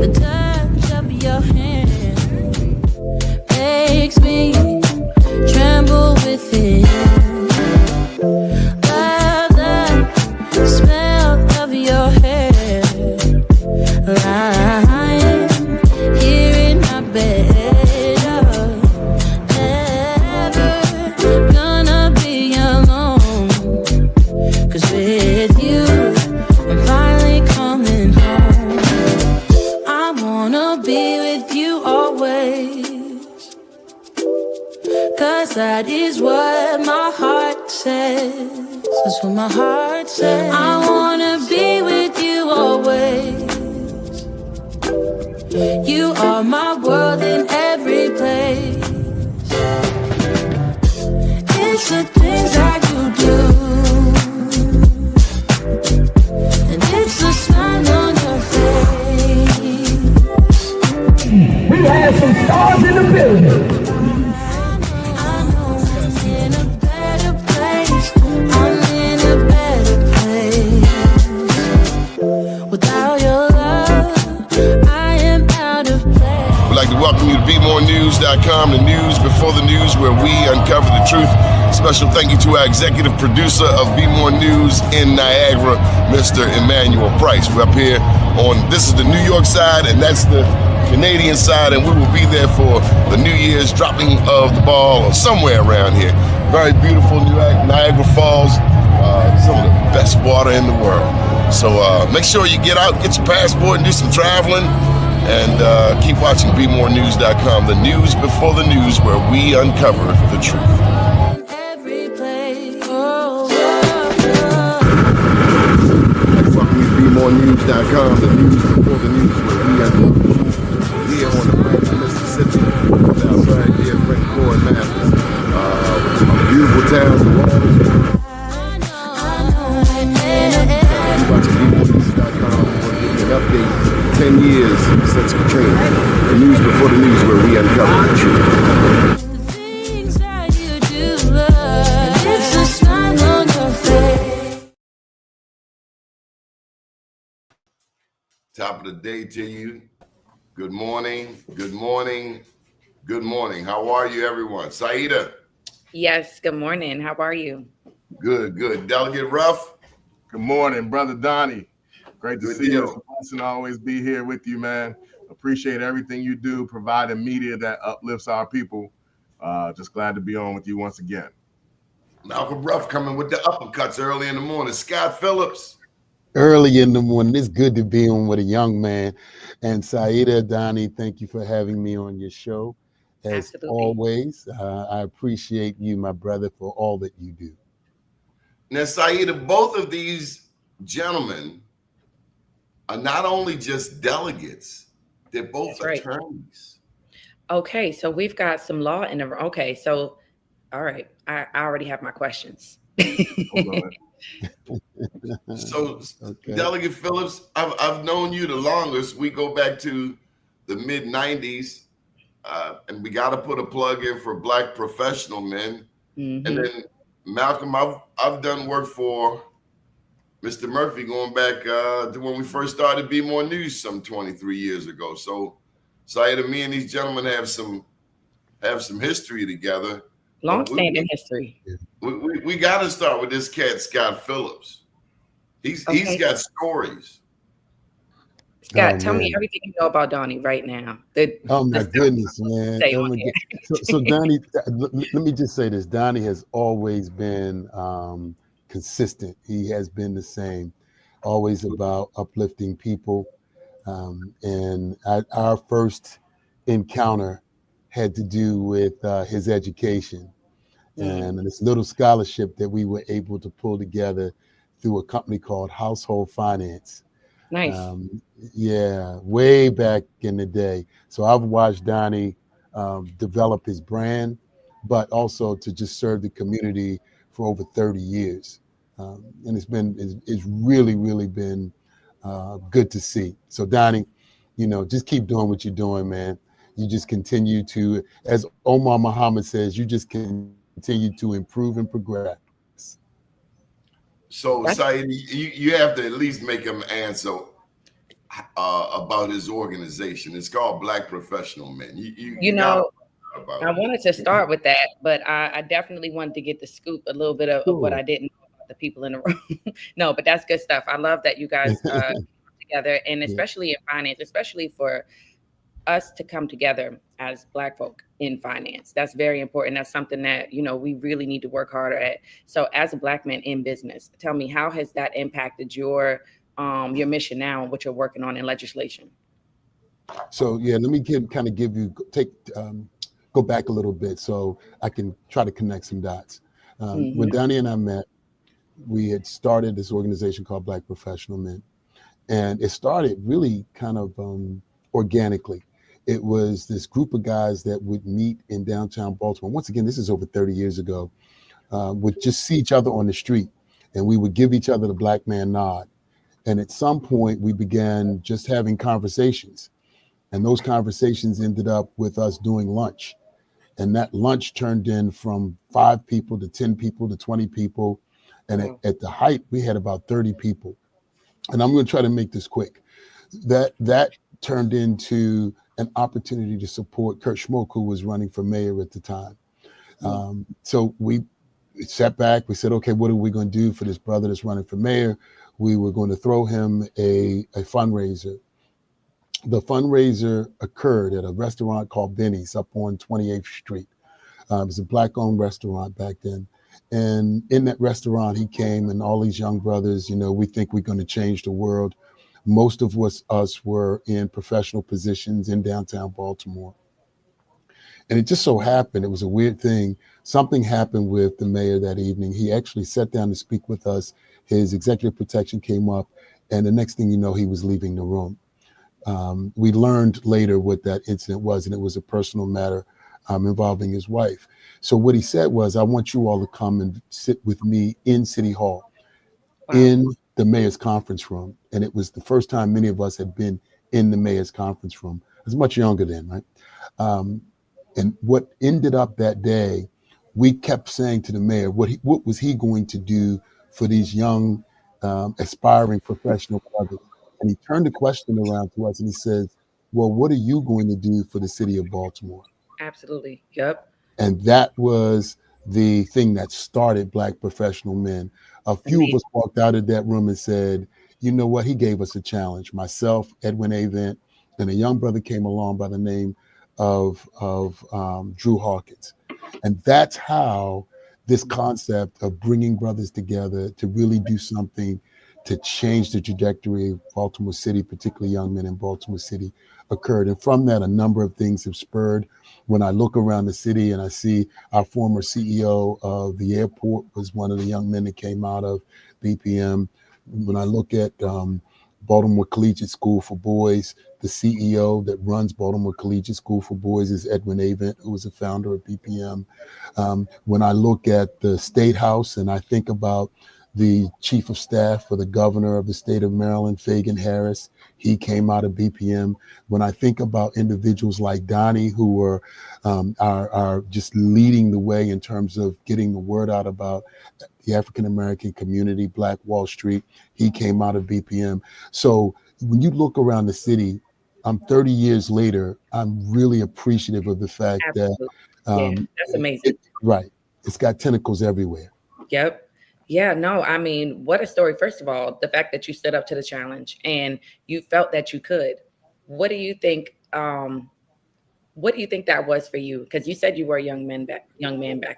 The touch of your hand makes me tremble within. Love the smell of your hair, lying here in my bed. Never gonna be alone, 'cause with you I'm finally coming home. I wanna be with you always, 'cause that is what my heart says. That's what my heart says. I wanna be with you always. You are my world in every place. It's the things that you do, and it's the smile on your face. We have some stars in the building. I know I'm in a better place. I'm in a better place. Without your love, I am out of place. We'd like to welcome you to BeMoreNews.com, the news before the news, where we uncover the truth. Special thank you to our executive producer of Be More News in Niagara, Mr. Emmanuel Price. We're up here on, this is the New York side, and that's the Canadian side, and we will be there for the New Year's dropping of the ball or somewhere around here. Very beautiful Niagara Falls, some of the best water in the world. So make sure you get out, get your passport, and do some traveling. And keep watching BeMoreNews.com, the news before the news, where we uncover the truth. Every place. Oh, Welcome to BeMoreNews.com, the news before the news, where we uncover the truth. Here on the Branch, Mississippi, with our very dear friend Corey Mathis. Beautiful towns and waters. Watching BeMoreNews.com, we're going to give you an update. 10 years since Katrina. The news before the news, where we uncover the truth. things that you do, and it's a smile on your face. Top of the day to you. Good morning, good morning, good morning. How are you, everyone? Saida? Yes, good morning. How are you? Good, good. Delegate Ruff? Good morning, Brother Doni. Great to Good see deal. you. It's a blessing to always be here with you, man. Appreciate everything you do, providing media that uplifts our people. Just glad to be on with you once again. Malcolm Ruff coming with the uppercuts early in the morning. Scott Phillips? Early in the morning. It's good to be on with a young man. And Saida, Doni, thank you for having me on your show. As Absolutely. always, I appreciate you, my brother, for all that you do. Now, Saida, both of these gentlemen are not only just delegates, they're both That's right. attorneys. Okay, so we've got some law in the. Okay, so all right, I already have my questions. Hold on. So, Okay. Delegate Phillips, I've known you the longest. We go back to the mid-'90s, and we got to put a plug in for Black professional men. Mhm. And then Malcolm, I've done work for Mr. Murphy going back to when we first started Be More News some 23 years ago. So Saida, me and these gentlemen have some history together. Long-standing history. We got to start with this cat, Scott Phillips. He's got stories. Scott, Oh, tell me man. everything you know about Doni right now. Oh my goodness, man. Stay Oh on my here. So Doni, let me just say this. Doni has always been consistent. He has been the same, always about uplifting people. And our first encounter had to do with his education and this little scholarship that we were able to pull together through a company called Household Finance. Nice. Yeah, way back in the day. So I've watched Doni develop his brand, but also to just serve the community for over 30 years. And it's really, really been good to see. So Doni, just keep doing what you're doing, man. You just continue to, as Omar Muhammad says, you just continue to improve and progress. So Said, you have to at least make him answer. about his organization. It's called Black Professional Men. You You got know, about I it. wanted to start with that, but I definitely wanted to get the scoop a little bit of what Sure. I didn't know about the people in the room. No, but that's good stuff. I love that you guys together, and Yeah. especially in finance, especially for us to come together as Black folk in finance. That's very important. That's something that, we really need to work harder at. So as a Black man in business, tell me, how has that impacted your mission now and what you're working on in legislation? So yeah, let me go back a little bit so I can try to connect some dots. When Mm-hmm. Donnie and I met, we had started this organization called Black Professional Men, and it started really kind of organically. It was this group of guys that would meet in downtown Baltimore. Once again, this is over 30 years ago. Would just see each other on the street, and we would give each other the black man nod. And at some point, we began just having conversations, and those conversations ended up with us doing lunch. And that lunch turned in from 5 people to 10 people to 20 people. And at the height, we had about 30 people. And I'm going to try to make this quick. That turned into an opportunity to support Kurt Schmoke, who was running for mayor at the time. So we sat back. We said, okay, what are we going to do for this brother that's running for mayor? We were going to throw him a fundraiser. The fundraiser occurred at a restaurant called Benny's up on 28th Street. It was a Black-owned restaurant back then. And in that restaurant, he came, and all these young brothers, we think we're going to change the world. Most of us were in professional positions in downtown Baltimore. And it just so happened, it was a weird thing. Something happened with the mayor that evening. He actually sat down to speak with us. His executive protection came up, and the next thing you know, he was leaving the room. We learned later what that incident was, and it was a personal matter involving his wife. So what he said was, I want you all to come and sit with me in City Hall, in the mayor's conference room. And it was the first time many of us had been in the mayor's conference room. I was much younger then, right? And what ended up that day, we kept saying to the mayor, what was he going to do for these young, aspiring professional brothers? And he turned the question around to us and he says, well, what are you going to do for the city of Baltimore? Absolutely. Yep. And that was the thing that started Black Professional Men. A few of us walked out of that room and said, you know what? He gave us a challenge. Myself, Edwin Avent, and a young brother came along by the name of Drew Hawkins. And that's how this concept of bringing brothers together to really do something to change the trajectory of Baltimore City, particularly young men in Baltimore City, occurred. And from that, a number of things have spurred. When I look around the city and I see our former CEO of the airport was one of the young men that came out of BPM. When I look at Baltimore Collegiate School for Boys, the CEO that runs Baltimore Collegiate School for Boys is Edwin Avent, who was the founder of BPM. When I look at the State House and I think about the chief of staff for the governor of the state of Maryland, Fagan Harris, he came out of BPM. When I think about individuals like Doni, who are just leading the way in terms of getting the word out about the African-American community, Black Wall Street, he came out of BPM. So when you look around the city, 30 years later, I'm really appreciative of the fact that that's amazing. Right. It's got tentacles everywhere. Yep. Yeah, no, I mean, what a story. First of all, the fact that you stood up to the challenge and you felt that you could. What do you think? What do you think that was for you? Because you said you were a young man back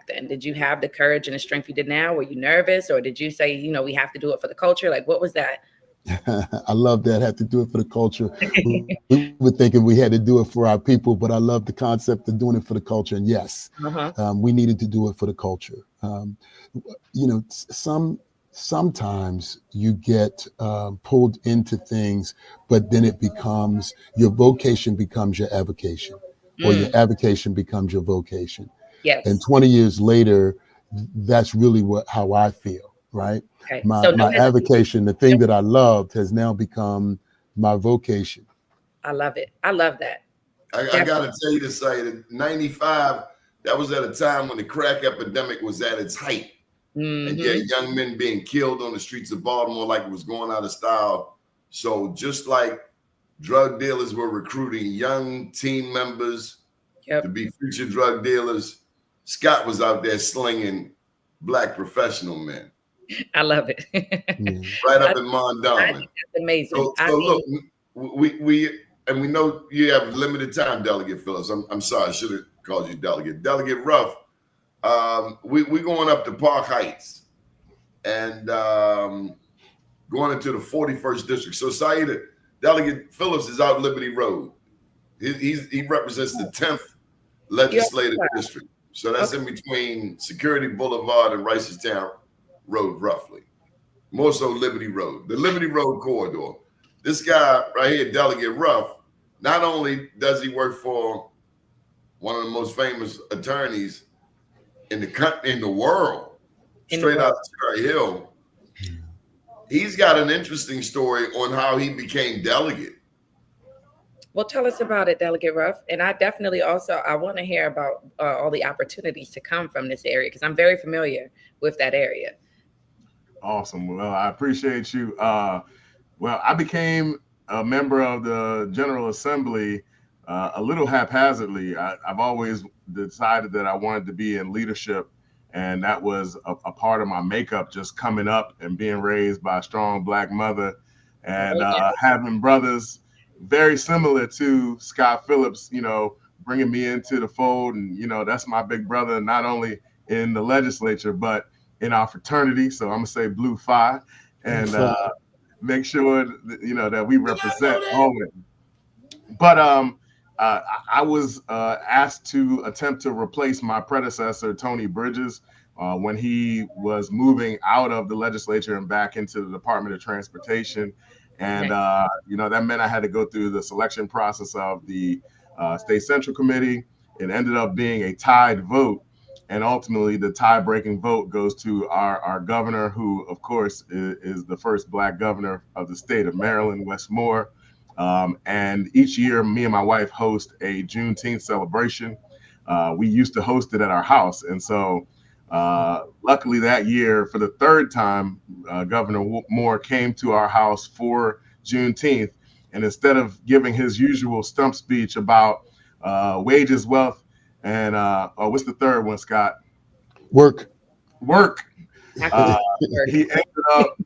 then. Did you have the courage and the strength you did now? Were you nervous, or did you say, we have to do it for the culture? Like, what was that? I love that. Have to do it for the culture. We were thinking we had to do it for our people, but I love the concept of doing it for the culture. And yes, we needed to do it for the culture. Sometimes you get pulled into things, but then it becomes your vocation becomes your avocation, or your avocation becomes your vocation. Yes. And 20 years later, that's really how I feel. Right. Okay. My So avocation, the thing that I loved, has now become my vocation. I love it. I love that. I got to tell you this, that 95, that was at a time when the crack epidemic was at its height. And yeah, young men being killed on the streets of Baltimore like it was going out of style. So just like Drug dealers were recruiting young team members to be future drug dealers. Scott was out there slinging black professional men. I love it. Right up in Mondawmin. I think that's amazing. So look, we know you have limited time, Delegate Phillips. I'm sorry, I should have called you Delegate. Delegate Ruff, we going up to Park Heights and going into the 41st district. So Saida, Delegate Phillips is out Liberty Road. He represents the 10th legislative district. So that's in between Security Boulevard and Ricestown Road, roughly. More so Liberty Road, the Liberty Road corridor. This guy right here, Delegate Ruff, not only does he work for one of the most famous attorneys in the world, straight out of Cherry Hill, he's got an interesting story on how he became delegate. Well, tell us about it, Delegate Ruff. And I definitely I want to hear about all the opportunities to come from this area, because I'm very familiar with that area. Awesome. Well, I appreciate you. Well, I became a member of the General Assembly a little haphazardly. I've always decided that I wanted to be in leadership, and that was a part of my makeup, just coming up and being raised by a strong Black mother and having brothers very similar to Scott Phillips, bringing me into the fold. And, that's my big brother, not only in the legislature, but in our fraternity. So I'm going to say Blue Phi, and make sure, that we represent always. But I was asked to attempt to replace my predecessor, Tony Bridges, when he was moving out of the legislature and back into the Department of Transportation. And, that meant I had to go through the selection process of the State Central Committee. It ended up being a tied vote. And ultimately, the tie-breaking vote goes to our governor, who, of course, is the first Black governor of the state of Maryland, Wes Moore. And each year, me and my wife host a Juneteenth celebration. We used to host it at our house. And so luckily that year, for the third time, Governor Moore came to our house for Juneteenth. And instead of giving his usual stump speech about wages, wealth, and what's the third one, Scott? Work. He ended up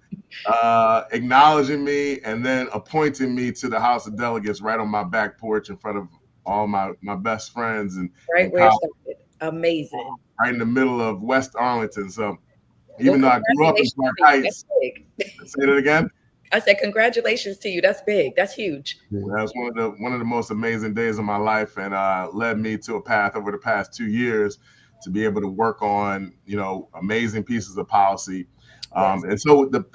acknowledging me and then appointing me to the House of Delegates right on my back porch in front of all my best friends. And right where it started. Amazing. Right in the middle of West Arlington. So even though I grew up in Park Heights, say that again. I said, congratulations to you. That's big. That's huge. That was one of the most amazing days of my life, and led me to a path over the past 2 years to be able to work on, amazing pieces of policy. And so the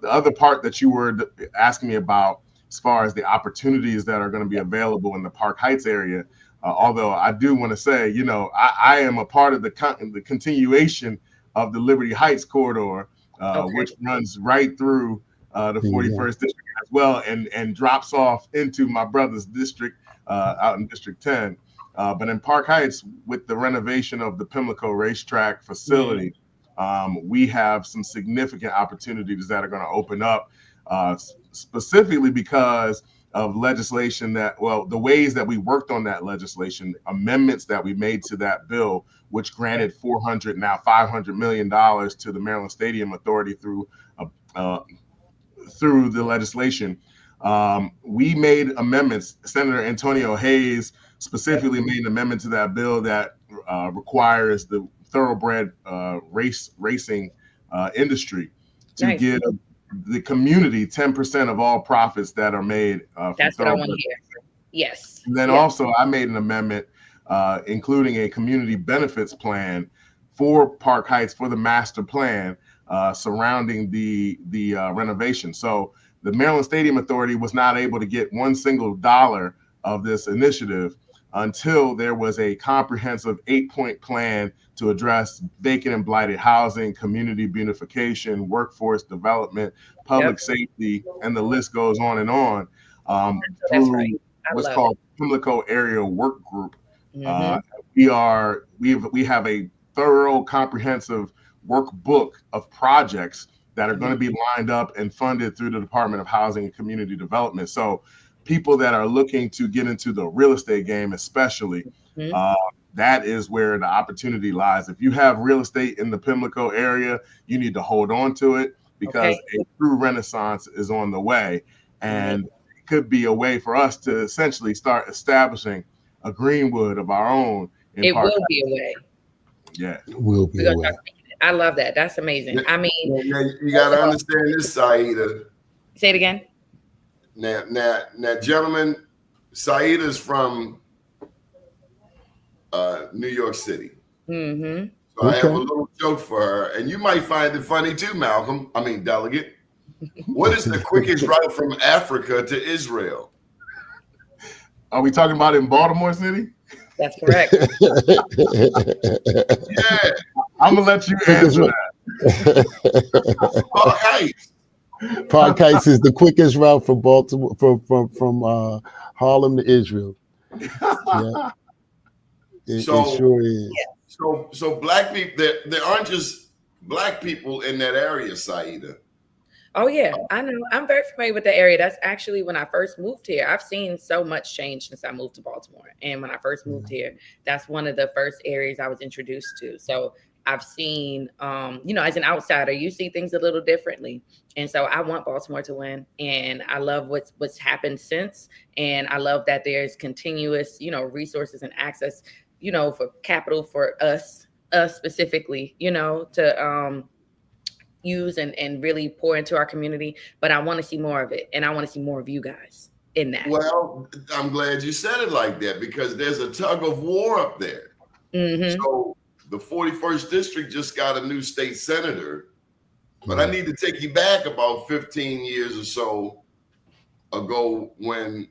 other part that you were asking me about, as far as the opportunities that are going to be available in the Park Heights area, although I do want to say, I am a part of the continuation of the Liberty Heights corridor, which runs right through the 41st district as well, and drops off into my brother's district out in District 10. But in Park Heights, with the renovation of the Pimlico racetrack facility, we have some significant opportunities that are going to open up, specifically because of legislation the ways that we worked on that legislation, amendments that we made to that bill, which granted $500 million to the Maryland Stadium Authority through the legislation. We made amendments. Senator Antonio Hayes specifically made an amendment to that bill that requires the thoroughbred racing industry to give the community 10% of all profits that are made. That's what I want to hear. Yes. And then also I made an amendment including a community benefits plan for Park Heights, for the master plan surrounding the renovation. So the Maryland Stadium Authority was not able to get one single dollar of this initiative until there was a comprehensive 8-point plan to address vacant and blighted housing, community beautification, workforce development, public safety, and the list goes on and on. Through what's called Pimlico Area Work Group. We have a thorough, comprehensive workbook of projects that are going to be lined up and funded through the Department of Housing and Community Development. So people that are looking to get into the real estate game, especially, that is where the opportunity lies. If you have real estate in the Pimlico area, you need to hold on to it, because a true renaissance is on the way. And it could be a way for us to essentially start establishing a Greenwood of our own. It will be a way. Yeah. It will be a way. I love that. That's amazing. I mean, you got to understand this, Saida. Say it again. Now, gentlemen, Saida's from New York City. Mm-hmm. So I have a little joke for her, and you might find it funny too, Malcolm. I mean, Delegate. What is the quickest route from Africa to Israel? Are we talking about in Baltimore City? That's correct. Yeah. I'm gonna let you answer that. Park Heights. Park Heights is the quickest route from Baltimore, from Harlem to Israel. Yeah. It sure is. So black people, there aren't just black people in that area, Saida. Oh yeah, I know. I'm very familiar with the area. That's actually when I first moved here. I've seen so much change since I moved to Baltimore. And when I first moved here, that's one of the first areas I was introduced to. So I've seen, as an outsider, you see things a little differently. And so I want Baltimore to win. And I love what's happened since. And I love that there's continuous, resources and access, for capital for us specifically, to use and really pour into our community. But I want to see more of it. And I want to see more of you guys in that. Well, I'm glad you said it like that, because there's a tug of war up there. Mm-hmm. So the 41st district just got a new state senator, but I need to take you back about 15 years or so ago, when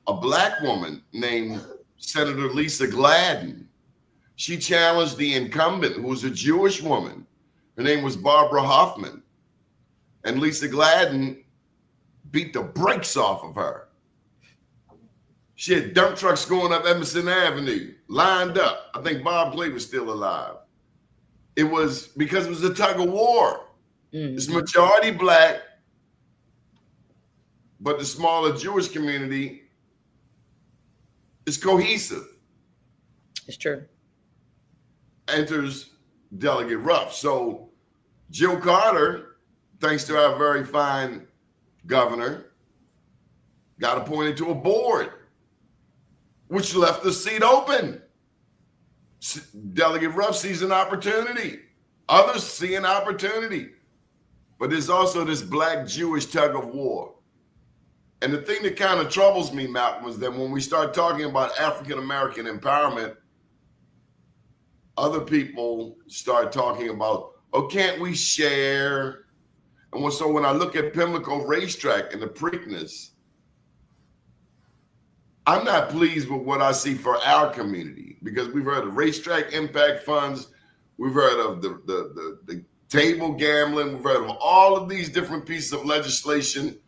a black woman named Senator Lisa Gladden, she challenged the incumbent, who was a Jewish woman. Her name was Barbara Hoffman. And Lisa Gladden beat the brakes off of her. She had dump trucks going up Emerson Avenue, lined up. I think Bob Clay was still alive. It was because it was a tug of war. It's majority black, but the smaller Jewish community is cohesive. It's true. Enters Delegate Ruff. So Jill Carter, thanks to our very fine governor, got appointed to a board, which left the seat open. Delegate Ruff sees an opportunity. Others see an opportunity. But there's also this black Jewish tug of war. And the thing that kind of troubles me, Malcolm, is that when we start talking about African-American empowerment, other people start talking about, oh, can't we share? And so when I look at Pimlico Racetrack and the Preakness, I'm not pleased with what I see for our community, because we've heard of racetrack impact funds. We've heard of the table gambling. We've heard of all of these different pieces of legislation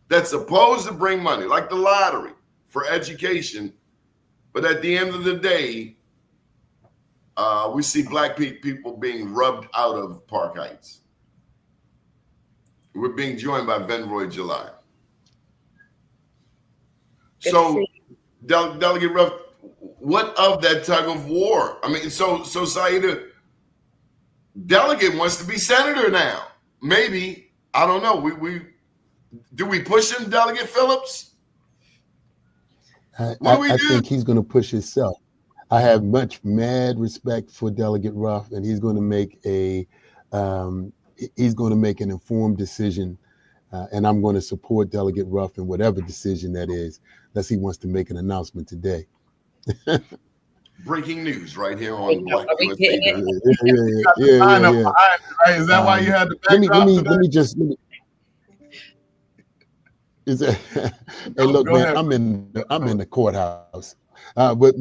that's supposed to bring money, like the lottery, for education. But at the end of the day, we see black people being rubbed out of Park Heights. We're being joined by Venroy July. So, Delegate Ruff, what of that tug of war? I mean, so Saida, Delegate wants to be senator now. Maybe, I don't know. Do we push him, Delegate Phillips? I think he's going to push himself. I have mad respect for Delegate Ruff, and he's going to make an informed decision, and I'm going to support Delegate Ruff in whatever decision that is, unless he wants to make an announcement today. Breaking news right here on Black USA. Yeah. Is that why you had the backdrop? Let me just. Is that? Hey, look, man, I'm in the courthouse. But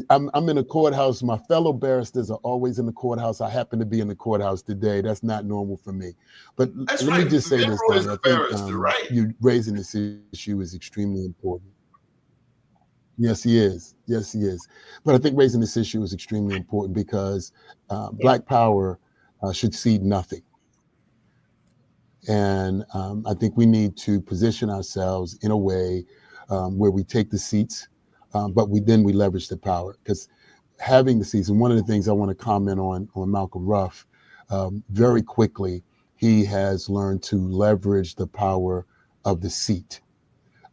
I'm in the courthouse. My fellow barristers are always in the courthouse. I happen to be in the courthouse today. That's not normal for me. But let me just say this, Donnie. I think you raising this issue is extremely important. Yes, he is. But I think raising this issue is extremely important because Black power should cede nothing. And I think we need to position ourselves in a way where we take the seats, but we leverage the power. Because having the seats, and one of the things I want to comment on Malcolm Ruff, very quickly, he has learned to leverage the power of the seat.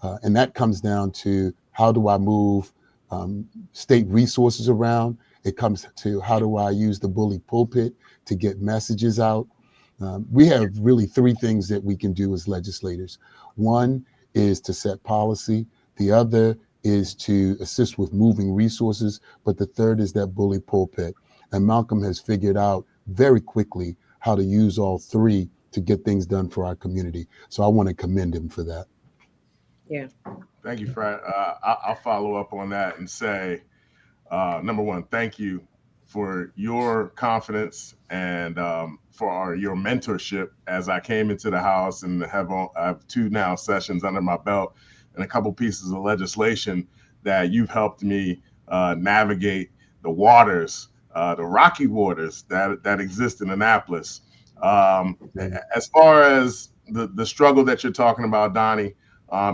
And that comes down to, how do I move state resources around? It comes to, how do I use the bully pulpit to get messages out? We have really three things that we can do as legislators. One is to set policy. The other is to assist with moving resources. But the third is that bully pulpit. And Malcolm has figured out very quickly how to use all three to get things done for our community. So I want to commend him for that. Yeah. Thank you, Fred. I'll follow up on that and say, number one, thank you for your confidence and for your mentorship as I came into the House and I have 2 now sessions under my belt and a couple pieces of legislation that you've helped me navigate the waters, the rocky waters that exist in Annapolis. As far as the struggle that you're talking about, Doni,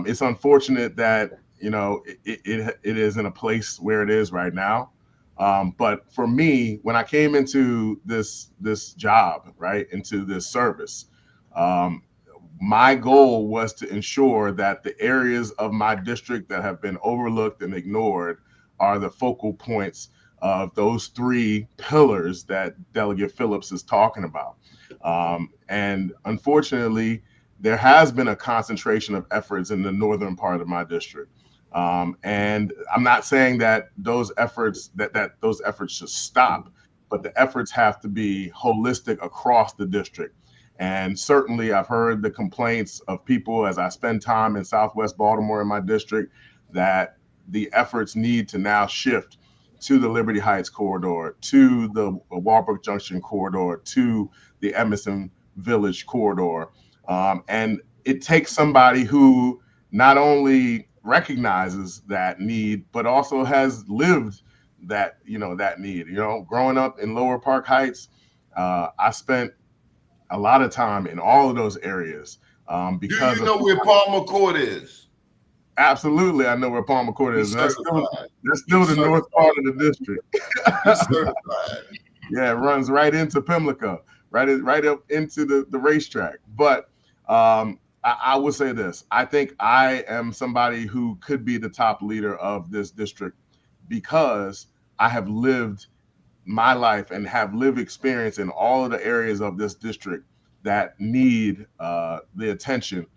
it's unfortunate that, you know, it is in a place where it is right now. But for me, when I came into this job, right, into this service, my goal was to ensure that the areas of my district that have been overlooked and ignored are the focal points of those 3 pillars that Delegate Phillips is talking about. And unfortunately, there has been a concentration of efforts in the northern part of my district. And I'm not saying that those efforts those efforts should stop, but the efforts have to be holistic across the district. And certainly I've heard the complaints of people as I spend time in Southwest Baltimore in my district that the efforts need to now shift to the Liberty Heights corridor, to the Walbrook Junction corridor, to the Emerson Village corridor. And it takes somebody who not only recognizes that need, but also has lived that, that need. Growing up in Lower Park Heights, I spent a lot of time in all of those areas. Because do you know where Palmer Court is? Absolutely, I know where Palmer Court is. That's still the north part of the district. Certified. Yeah, it runs right into Pimlico, right up into the racetrack. But I will say this. I think I am somebody who could be the top leader of this district because I have lived my life and have lived experience in all of the areas of this district that need the attention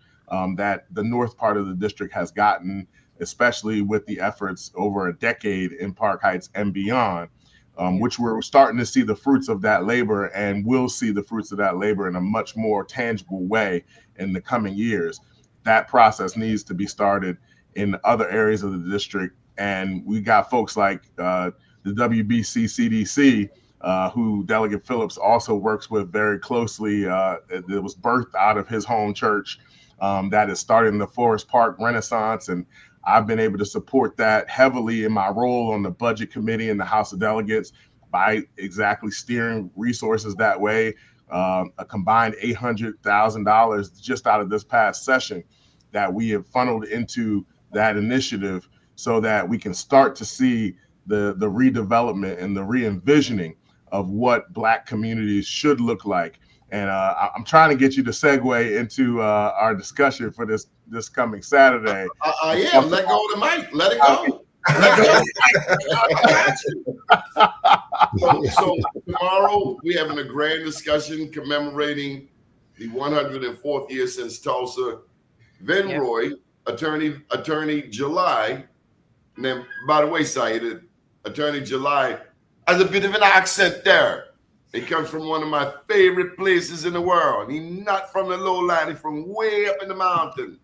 that the north part of the district has gotten, especially with the efforts over a decade in Park Heights and beyond, which we're starting to see the fruits of that labor, and will see the fruits of that labor in a much more tangible way in the coming years. That process needs to be started in other areas of the district. And we got folks like the WBC CDC, who Delegate Phillips also works with very closely. It was birthed out of his home church that is starting the Forest Park Renaissance. And I've been able to support that heavily in my role on the Budget Committee in the House of Delegates by exactly steering resources that way. A combined $800,000 just out of this past session that we have funneled into that initiative so that we can start to see the redevelopment and the re-envisioning of what Black communities should look like. And I'm trying to get you to segue into our discussion for this coming Saturday. Yeah, let go of the mic. Let it go. So tomorrow we're having a grand discussion commemorating the 104th year since Tulsa. Van Roy, attorney July. And then, by the way, Saeed, Attorney July has a bit of an accent there. He comes from one of my favorite places in the world. He's not from the lowland, he's from way up in the mountain.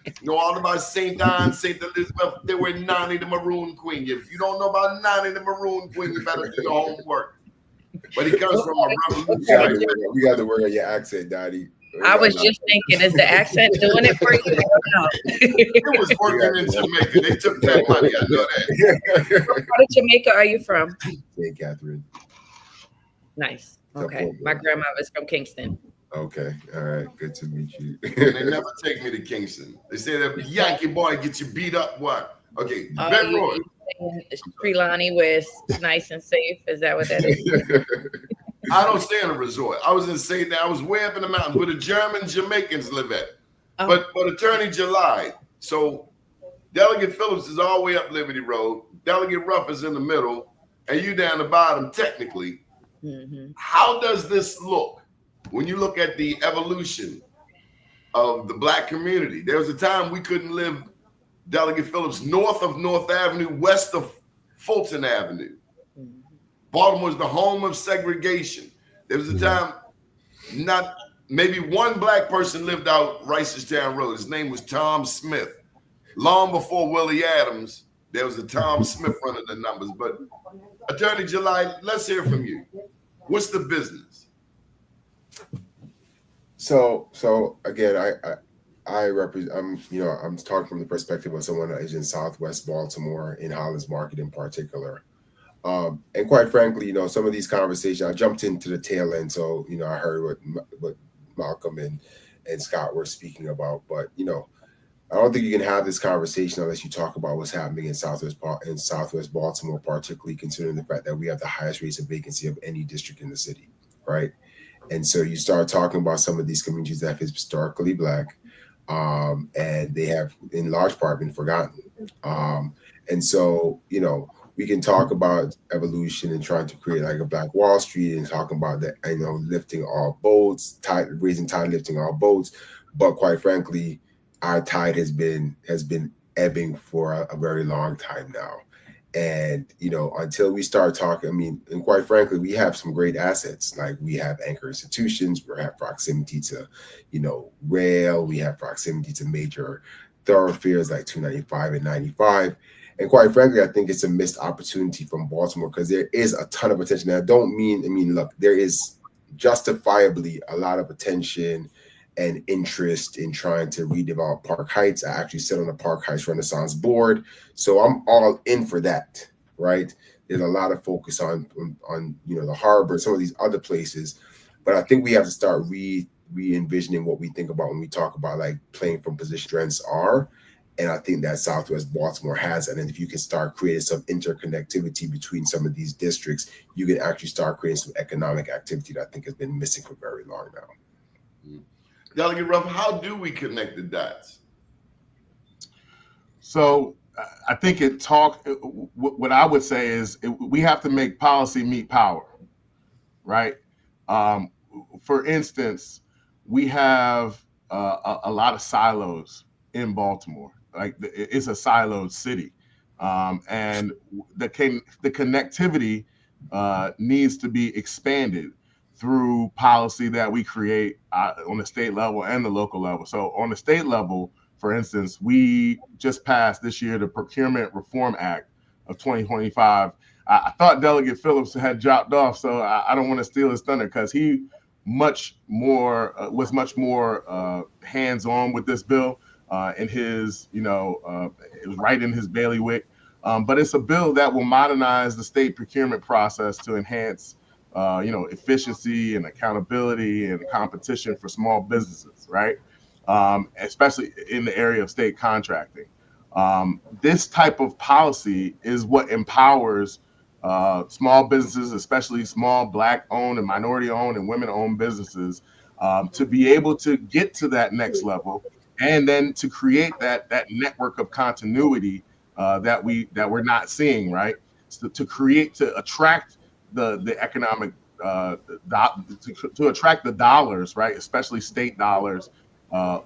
You know all about St. Anne, St. Elizabeth. They were Nani the Maroon Queen. If you don't know about Nani the Maroon Queen, you better do your homework. But he comes from a revolutionary. You got to work on your accent, Dottie. I was just thinking, is the accent doing it for you? No. It was working in Jamaica. They took that money. I know that. What part of Jamaica are you from? St. Catherine. Nice. Okay. My grandma was from Kingston. Okay. All right. Good to meet you. And they never take me to Kingston. They say that Yankee boy get you beat up. What? Okay, Oh, Ben Roy. you Trelawney, where it's nice and safe. Is that what that is? I don't stay in a resort. I was in St. I was way up in the mountains where the German Jamaicans live at. Oh. But Attorney July. So Delegate Phillips is all the way up Liberty Road. Delegate Ruff is in the middle, and you down the bottom technically. Mm-hmm. How does this look when you look at the evolution of the Black community? There was a time we couldn't live, Delegate Phillips, north of North Avenue, west of Fulton Avenue. Baltimore is the home of segregation. There was a time not maybe one Black person lived out Ricerstown Road. His name was Tom Smith. Long before Willie Adams, there was a Tom Smith running the numbers. But Attorney July, let's hear from you. What's the business? So again, I represent. I'm talking from the perspective of someone that is in Southwest Baltimore, in Hollis Market in particular. And quite frankly, some of these conversations, I jumped into the tail end, so I heard what Malcolm and Scott were speaking about. But I don't think you can have this conversation unless you talk about what's happening in Southwest Baltimore, particularly considering the fact that we have the highest rates of vacancy of any district in the city, right? And so you start talking about some of these communities that have historically Black, and they have in large part been forgotten. And so, we can talk about evolution and trying to create like a Black Wall Street and talking about that, lifting all boats, raising tide, lifting all boats. But quite frankly, our tide has been ebbing for a very long time now. And, until we start talking, and quite frankly, we have some great assets. Like we have anchor institutions, we have proximity to, rail, we have proximity to major thoroughfares like 295 and 95. And quite frankly, I think it's a missed opportunity from Baltimore because there is a ton of attention. Now, I don't mean, look, there is justifiably a lot of attention and interest in trying to redevelop Park Heights. I actually sit on the Park Heights Renaissance board, so I'm all in for that, right? There's a lot of focus on the harbor, some of these other places, but I think we have to start re-envisioning what we think about when we talk about like playing from position strengths are. And I think that Southwest Baltimore has it. And if you can start creating some interconnectivity between some of these districts, you can actually start creating some economic activity that I think has been missing for very long now. Delegate Ruff, how do we connect the dots? So I think what I would say is we have to make policy meet power, right? For instance, we have a lot of silos in Baltimore. Like it's a siloed city, and the connectivity needs to be expanded through policy that we create on the state level and the local level. So on the state level, for instance, we just passed this year the Procurement Reform Act of 2025. I thought Delegate Phillips had dropped off, so I don't want to steal his thunder because he was much more hands-on with this bill. And his, it was right in his bailiwick. But it's a bill that will modernize the state procurement process to enhance, efficiency and accountability and competition for small businesses, right? Especially in the area of state contracting. This type of policy is what empowers small businesses, especially small Black-owned and minority-owned and women-owned businesses, to be able to get to that next level. And then to create that network of continuity that we're not seeing, right? So to attract the economic to attract the dollars, right? Especially state dollars,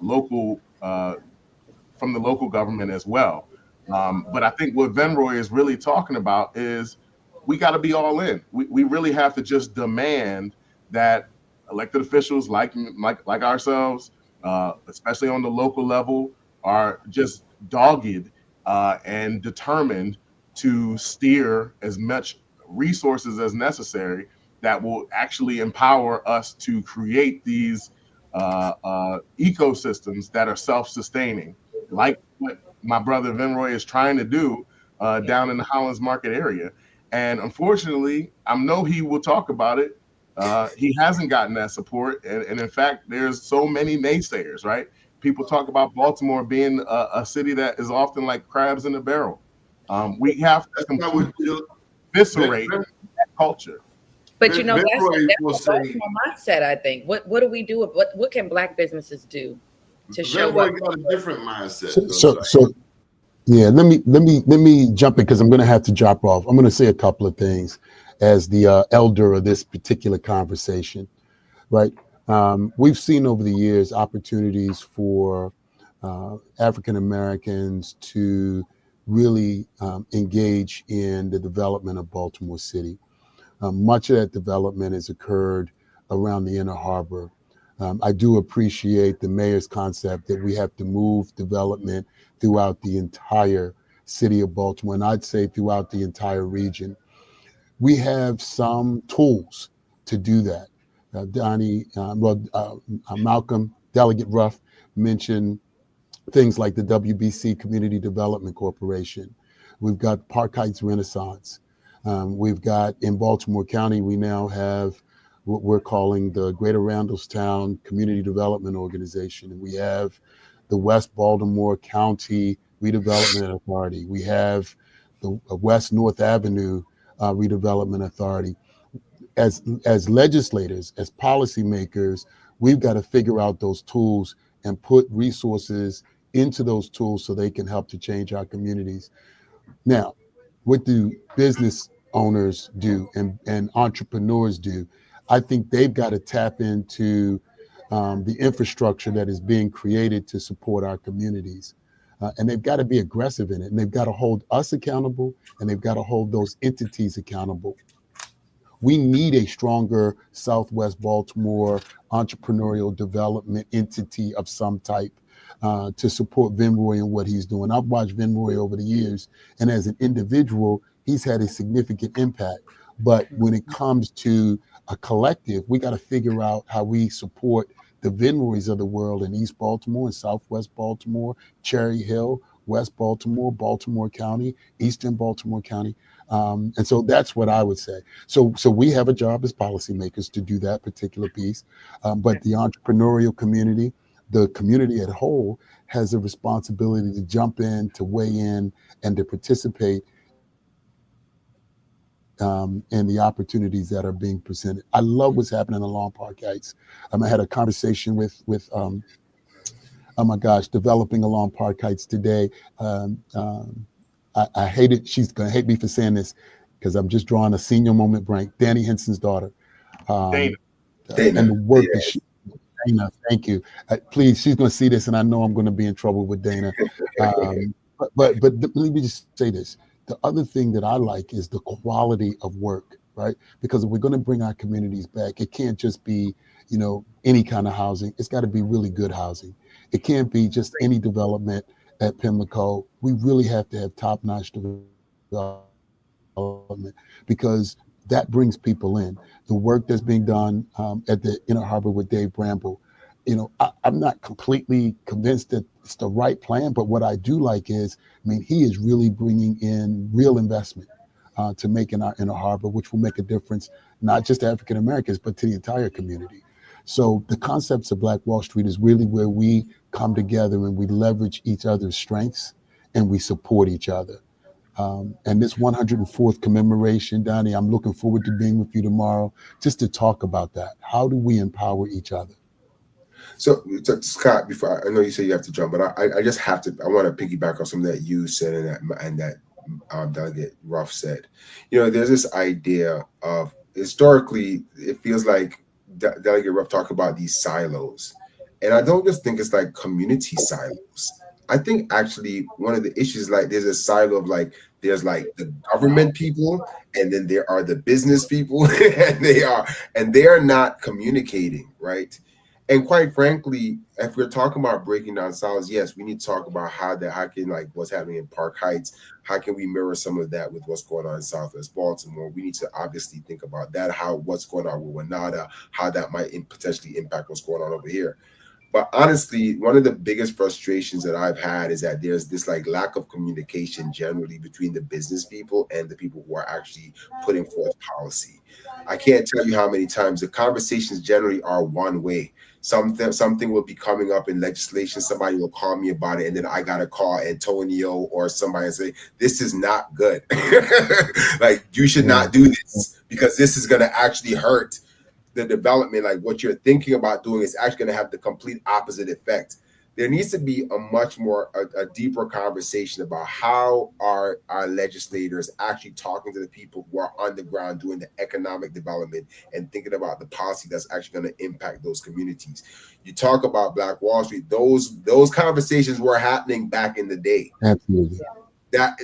local from the local government as well. But I think what Venroy is really talking about is we got to be all in. We really have to just demand that elected officials like ourselves, especially on the local level, are just dogged and determined to steer as much resources as necessary that will actually empower us to create these ecosystems that are self-sustaining, like what my brother Venroy is trying to do down in the Hollins Market area. And unfortunately, I know he will talk about it. he hasn't gotten that support. And in fact, there's so many naysayers, right? People talk about Baltimore being a city that is often like crabs in a barrel. We have to That's not what completely eviscerate that culture. But you know, that's Roy will a say. Baltimore mindset, I think. What do we do? What can Black businesses do to show Roy up? got a different mindset. So, Though, so yeah, let me jump in because I'm going to have to drop off. I'm going to say a couple of things as the elder of this particular conversation, right? We've seen over the years opportunities for African Americans to really engage in the development of Baltimore City. Much of that development has occurred around the Inner Harbor. I do appreciate the mayor's concept that we have to move development throughout the entire city of Baltimore, and I'd say throughout the entire region. We have some tools to do that. Donnie, Malcolm, Delegate Ruff mentioned things like the WBC Community Development Corporation. We've got Park Heights Renaissance. We've got in Baltimore County, we now have what we're calling the Greater Randallstown Community Development Organization. And we have the West Baltimore County Redevelopment Authority. We have the West North Avenue Redevelopment Authority. As legislators, as policymakers, we've got to figure out those tools and put resources into those tools so they can help to change our communities. Now, what do business owners do and entrepreneurs do? I think they've got to tap into the infrastructure that is being created to support our communities. And they've got to be aggressive in it. And they've got to hold us accountable, and they've got to hold those entities accountable. We need a stronger Southwest Baltimore entrepreneurial development entity of some type to support Vinroy and what he's doing. I've watched Vinroy over the years, and as an individual, he's had a significant impact. But when it comes to a collective, we got to figure out how we support the Vinroys of the world in East Baltimore and Southwest Baltimore, Cherry Hill, West Baltimore, Baltimore County, Eastern Baltimore County. And so that's what I would say. So we have a job as policymakers to do that particular piece. But the entrepreneurial community, the community at whole, has a responsibility to jump in, to weigh in, and to participate and the opportunities that are being presented. I love what's happening along Park Heights. I had a conversation with oh my gosh, developing along Park Heights today. I hate it. She's gonna hate me for saying this because I'm just drawing a senior moment blank. Danny Henson's daughter, Dana. and the work that she. Dana, thank you. Please, she's gonna see this, and I know I'm gonna be in trouble with Dana. But let me just say this. The other thing that I like is the quality of work, right? Because if we're going to bring our communities back, it can't just be, any kind of housing. It's got to be really good housing. It can't be just any development at Pimlico. We really have to have top-notch development because that brings people in. The work that's being done at the Inner Harbor with Dave Bramble, I'm not completely convinced that it's the right plan, but what I do like is, he is really bringing in real investment to make in our Inner Harbor, which will make a difference, not just to African Americans, but to the entire community. So the concepts of Black Wall Street is really where we come together and we leverage each other's strengths and we support each other. And this 104th commemoration, Donnie, I'm looking forward to being with you tomorrow just to talk about that. How do we empower each other? So Scott, before I know you say you have to jump, but I just have to. I want to piggyback on something that you said and that Delegate Ruff said. There's this idea of historically, it feels like Delegate Ruff talked about these silos, and I don't just think it's like community silos. I think actually one of the issues, like there's a silo of there's the government people, and then there are the business people, and they are not communicating, right? And quite frankly, if we're talking about breaking down silos, yes, we need to talk about how can what's happening in Park Heights, how can we mirror some of that with what's going on in Southwest Baltimore? We need to obviously think about that, what's going on with Winata, how that might potentially impact what's going on over here. But honestly, one of the biggest frustrations that I've had is that there's this like lack of communication generally between the business people and the people who are actually putting forth policy. I can't tell you how many times the conversations generally are one way. Something will be coming up in legislation. Somebody will call me about it, and then I gotta call Antonio or somebody and say, "This is not good. Like you should not do this because this is gonna actually hurt the development. Like what you're thinking about doing is actually going to have the complete opposite effect." There needs to be a much more a deeper conversation about how are our legislators actually talking to the people who are on the ground doing the economic development and thinking about the policy that's actually going to impact those communities. You talk about Black Wall Street; those conversations were happening back in the day. Absolutely. That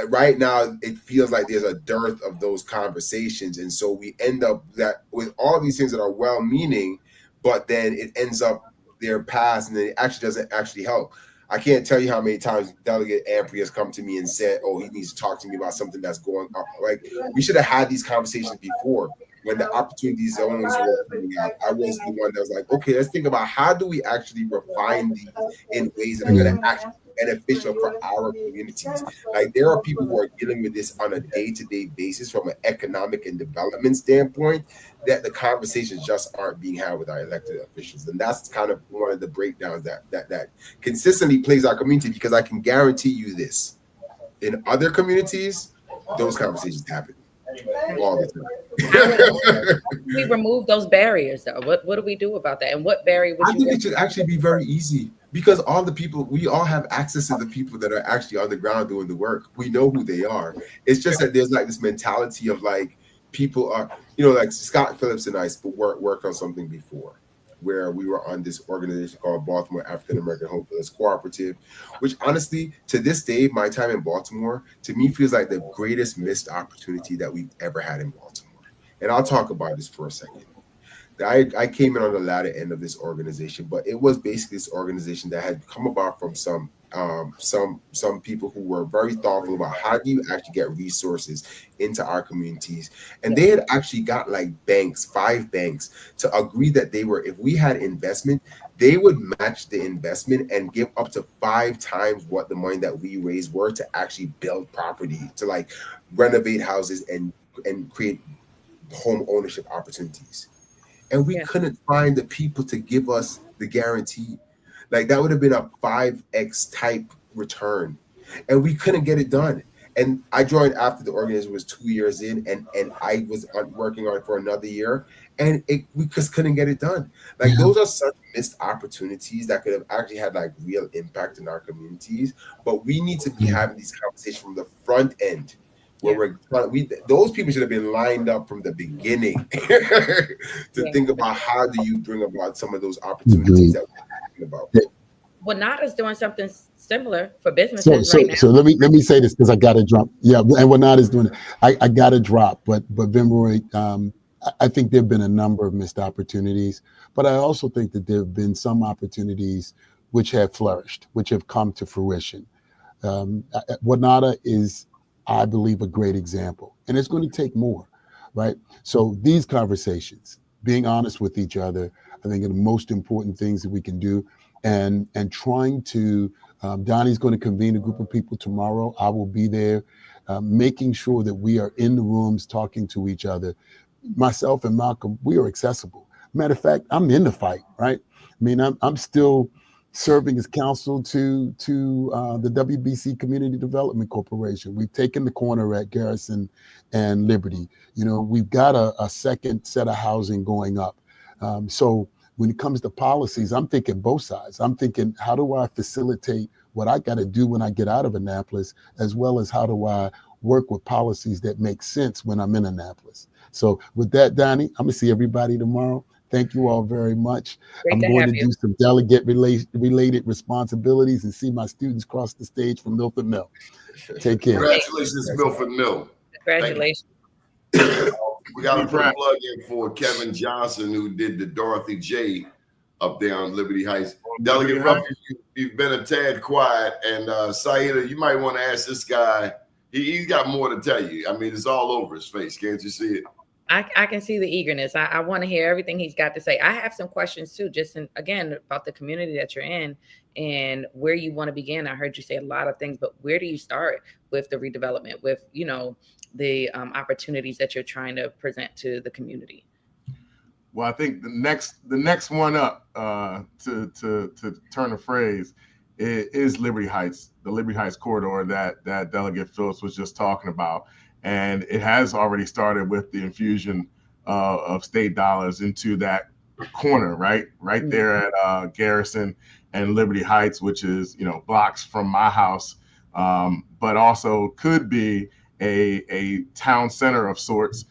right now it feels like there's a dearth of those conversations, and so we end up that with all these things that are well-meaning, but then it ends up their past, and it actually doesn't actually help. I can't tell you how many times Delegate Ampry has come to me and said, "Oh, he needs to talk to me about something that's going up." Like we should have had these conversations before when the opportunity zones were coming out. I was the one that was like, "Okay, let's think about how do we actually refine these in ways that are going to actually beneficial for our communities." Like there are people who are dealing with this on a day-to-day basis from an economic and development standpoint that the conversations just aren't being had with our elected officials. And that's kind of one of the breakdowns that consistently plays our community, because I can guarantee you this. In other communities, those conversations happen all the time. We remove those barriers though. What do we do about that? And what barrier would I you think it should actually be very easy, because all the people, we all have access to the people that are actually on the ground doing the work. We know who they are. It's just that there's like this mentality of like people are, like Scott Phillips and I worked on something before where we were on this organization called Baltimore African American Homeless Cooperative, which honestly, to this day, my time in Baltimore, to me feels like the greatest missed opportunity that we've ever had in Baltimore. And I'll talk about this for a second. I came in on the latter end of this organization, but it was basically this organization that had come about from some people who were very thoughtful about how do you actually get resources into our communities. And they had actually got like 5 banks to agree that if we had investment, they would match the investment and give up to 5 times what the money that we raised were to actually build property, to like renovate houses and create home ownership opportunities. And we couldn't find the people to give us the guarantee. Like that would have been a 5x type return. And we couldn't get it done. And I joined after the organization was 2 years in, and I was working on it for another year, and we just couldn't get it done. Like those are such missed opportunities that could have actually had like real impact in our communities. But we need to be having these conversations from the front end, where those people should have been lined up from the beginning to think about how do you bring about some of those opportunities that we're talking about. Well, Nada's doing something similar for businesses right now. So let me say this, because I got to drop. Yeah, and what Nada's doing, I got to drop. But Vimroy, I think there've been a number of missed opportunities, but I also think that there have been some opportunities which have flourished, which have come to fruition. What Nada is, I believe, a great example, and it's going to take more, right? So these conversations, being honest with each other, I think are the most important things that we can do, and trying to, Donnie's going to convene a group of people tomorrow. I will be there, making sure that we are in the rooms talking to each other. Myself and Malcolm, we are accessible. Matter of fact, I'm in the fight, right? I mean, I'm still serving as counsel to the WBC Community Development Corporation. We've taken the corner at Garrison and Liberty. We've got a second set of housing going up. So when it comes to policies, I'm thinking both sides. I'm thinking, how do I facilitate what I got to do when I get out of Annapolis, as well as how do I work with policies that make sense when I'm in Annapolis? So with that, Donnie, I'm going to see everybody tomorrow. Thank you all very much. I'm going to do some delegate related responsibilities and see my students cross the stage from Milford Mill. Take care. Congratulations, Milford Mill. Congratulations. We got to put a plug in for Kevin Johnson, who did the Dorothy J up there on Liberty Heights. Delegate Ruff, you've been a tad quiet, and Saida, you might want to ask this guy. He's got more to tell you. I mean, it's all over his face. Can't you see it? I can see the eagerness. I want to hear everything he's got to say. I have some questions too, just again about the community that you're in and where you want to begin. I heard you say a lot of things, but where do you start with the redevelopment, with the opportunities that you're trying to present to the community? Well, I think the next one up, to turn a phrase, is Liberty Heights, the Liberty Heights corridor that Delegate Phillips was just talking about. And it has already started with the infusion of state dollars into that corner, right there at Garrison and Liberty Heights, which is blocks from my house, but also could be a town center of sorts.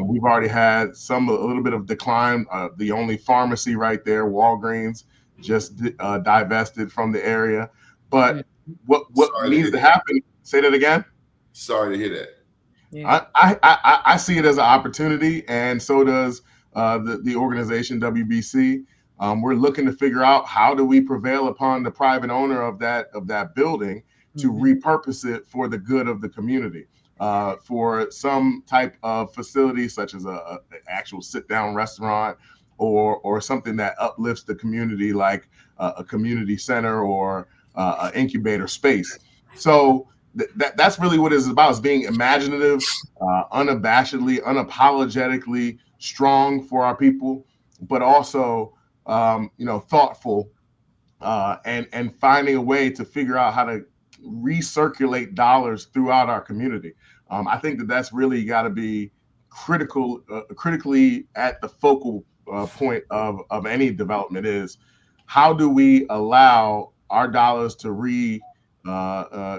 We've already had a little bit of decline. The only pharmacy right there, Walgreens, just divested from the area. But what needs to happen? Say that again. Sorry to hear that. Yeah. I see it as an opportunity, and so does the organization WBC. We're looking to figure out how do we prevail upon the private owner of that building to repurpose it for the good of the community, for some type of facility such as a actual sit-down restaurant or something that uplifts the community, like a community center or an incubator space. So that's really what it's about, is being imaginative, unabashedly, unapologetically strong for our people, but also thoughtful, and finding a way to figure out how to recirculate dollars throughout our community. I think that's really got to be critically at the focal point of any development, is how do we allow our dollars to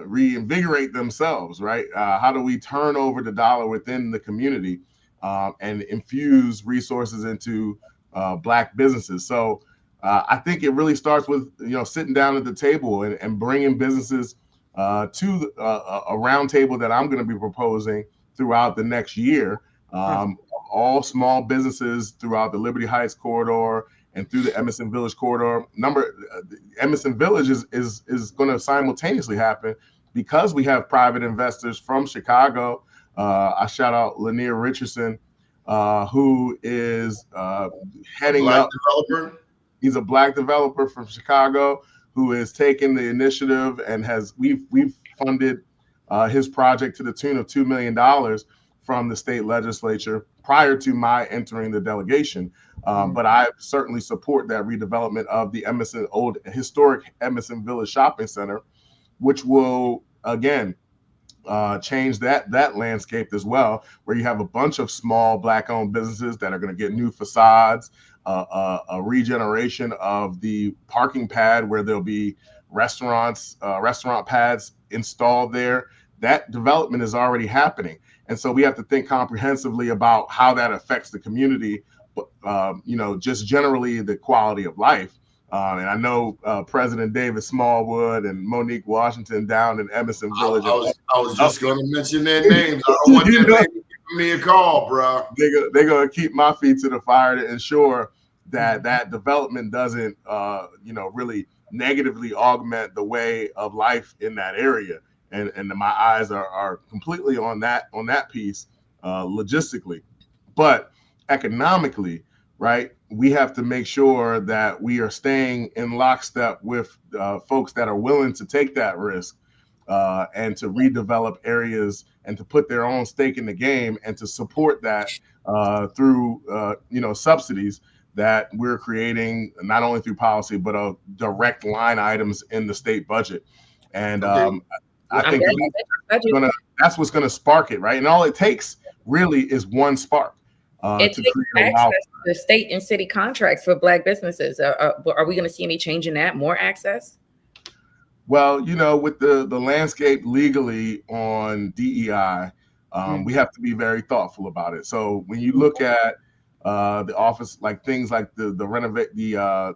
reinvigorate themselves, right? How do we turn over the dollar within the community and infuse resources into Black businesses? So I think it really starts with sitting down at the table and bringing businesses to a round table that I'm going to be proposing throughout the next year. All small businesses throughout the Liberty Heights corridor and through the Emerson Village corridor. Emerson Village is going to simultaneously happen because we have private investors from Chicago. I shout out Lanier Richardson, who is heading Black up. developer. He's a Black developer from Chicago who has taken the initiative and we've funded his project to the tune of $2 million from the state legislature prior to my entering the delegation. But I certainly support that redevelopment of the old historic Emerson Village Shopping Center, which will again change that landscape as well, where you have a bunch of small Black-owned businesses that are going to get new facades, a regeneration of the parking pad where there'll be restaurant pads installed there. That development is already happening. And so we have to think comprehensively about how that affects the community, just generally the quality of life. And I know President David Smallwood and Monique Washington down in Emerson Village. I was just going to mention their names. I don't want them giving me a call, bro. They're going to keep my feet to the fire to ensure that development doesn't, really negatively augment the way of life in that area. And my eyes are completely on that piece logistically, but economically, right? We have to make sure that we are staying in lockstep with folks that are willing to take that risk and to redevelop areas and to put their own stake in the game and to support that through subsidies that we're creating, not only through policy but direct line items in the state budget. And I think that's what's going to spark it, right? And all it takes really is one spark. It takes access to state and city contracts for Black businesses. Are we going to see any change in that? More access? Well, with the landscape legally on DEI, we have to be very thoughtful about it. So when you look at the office, like things like the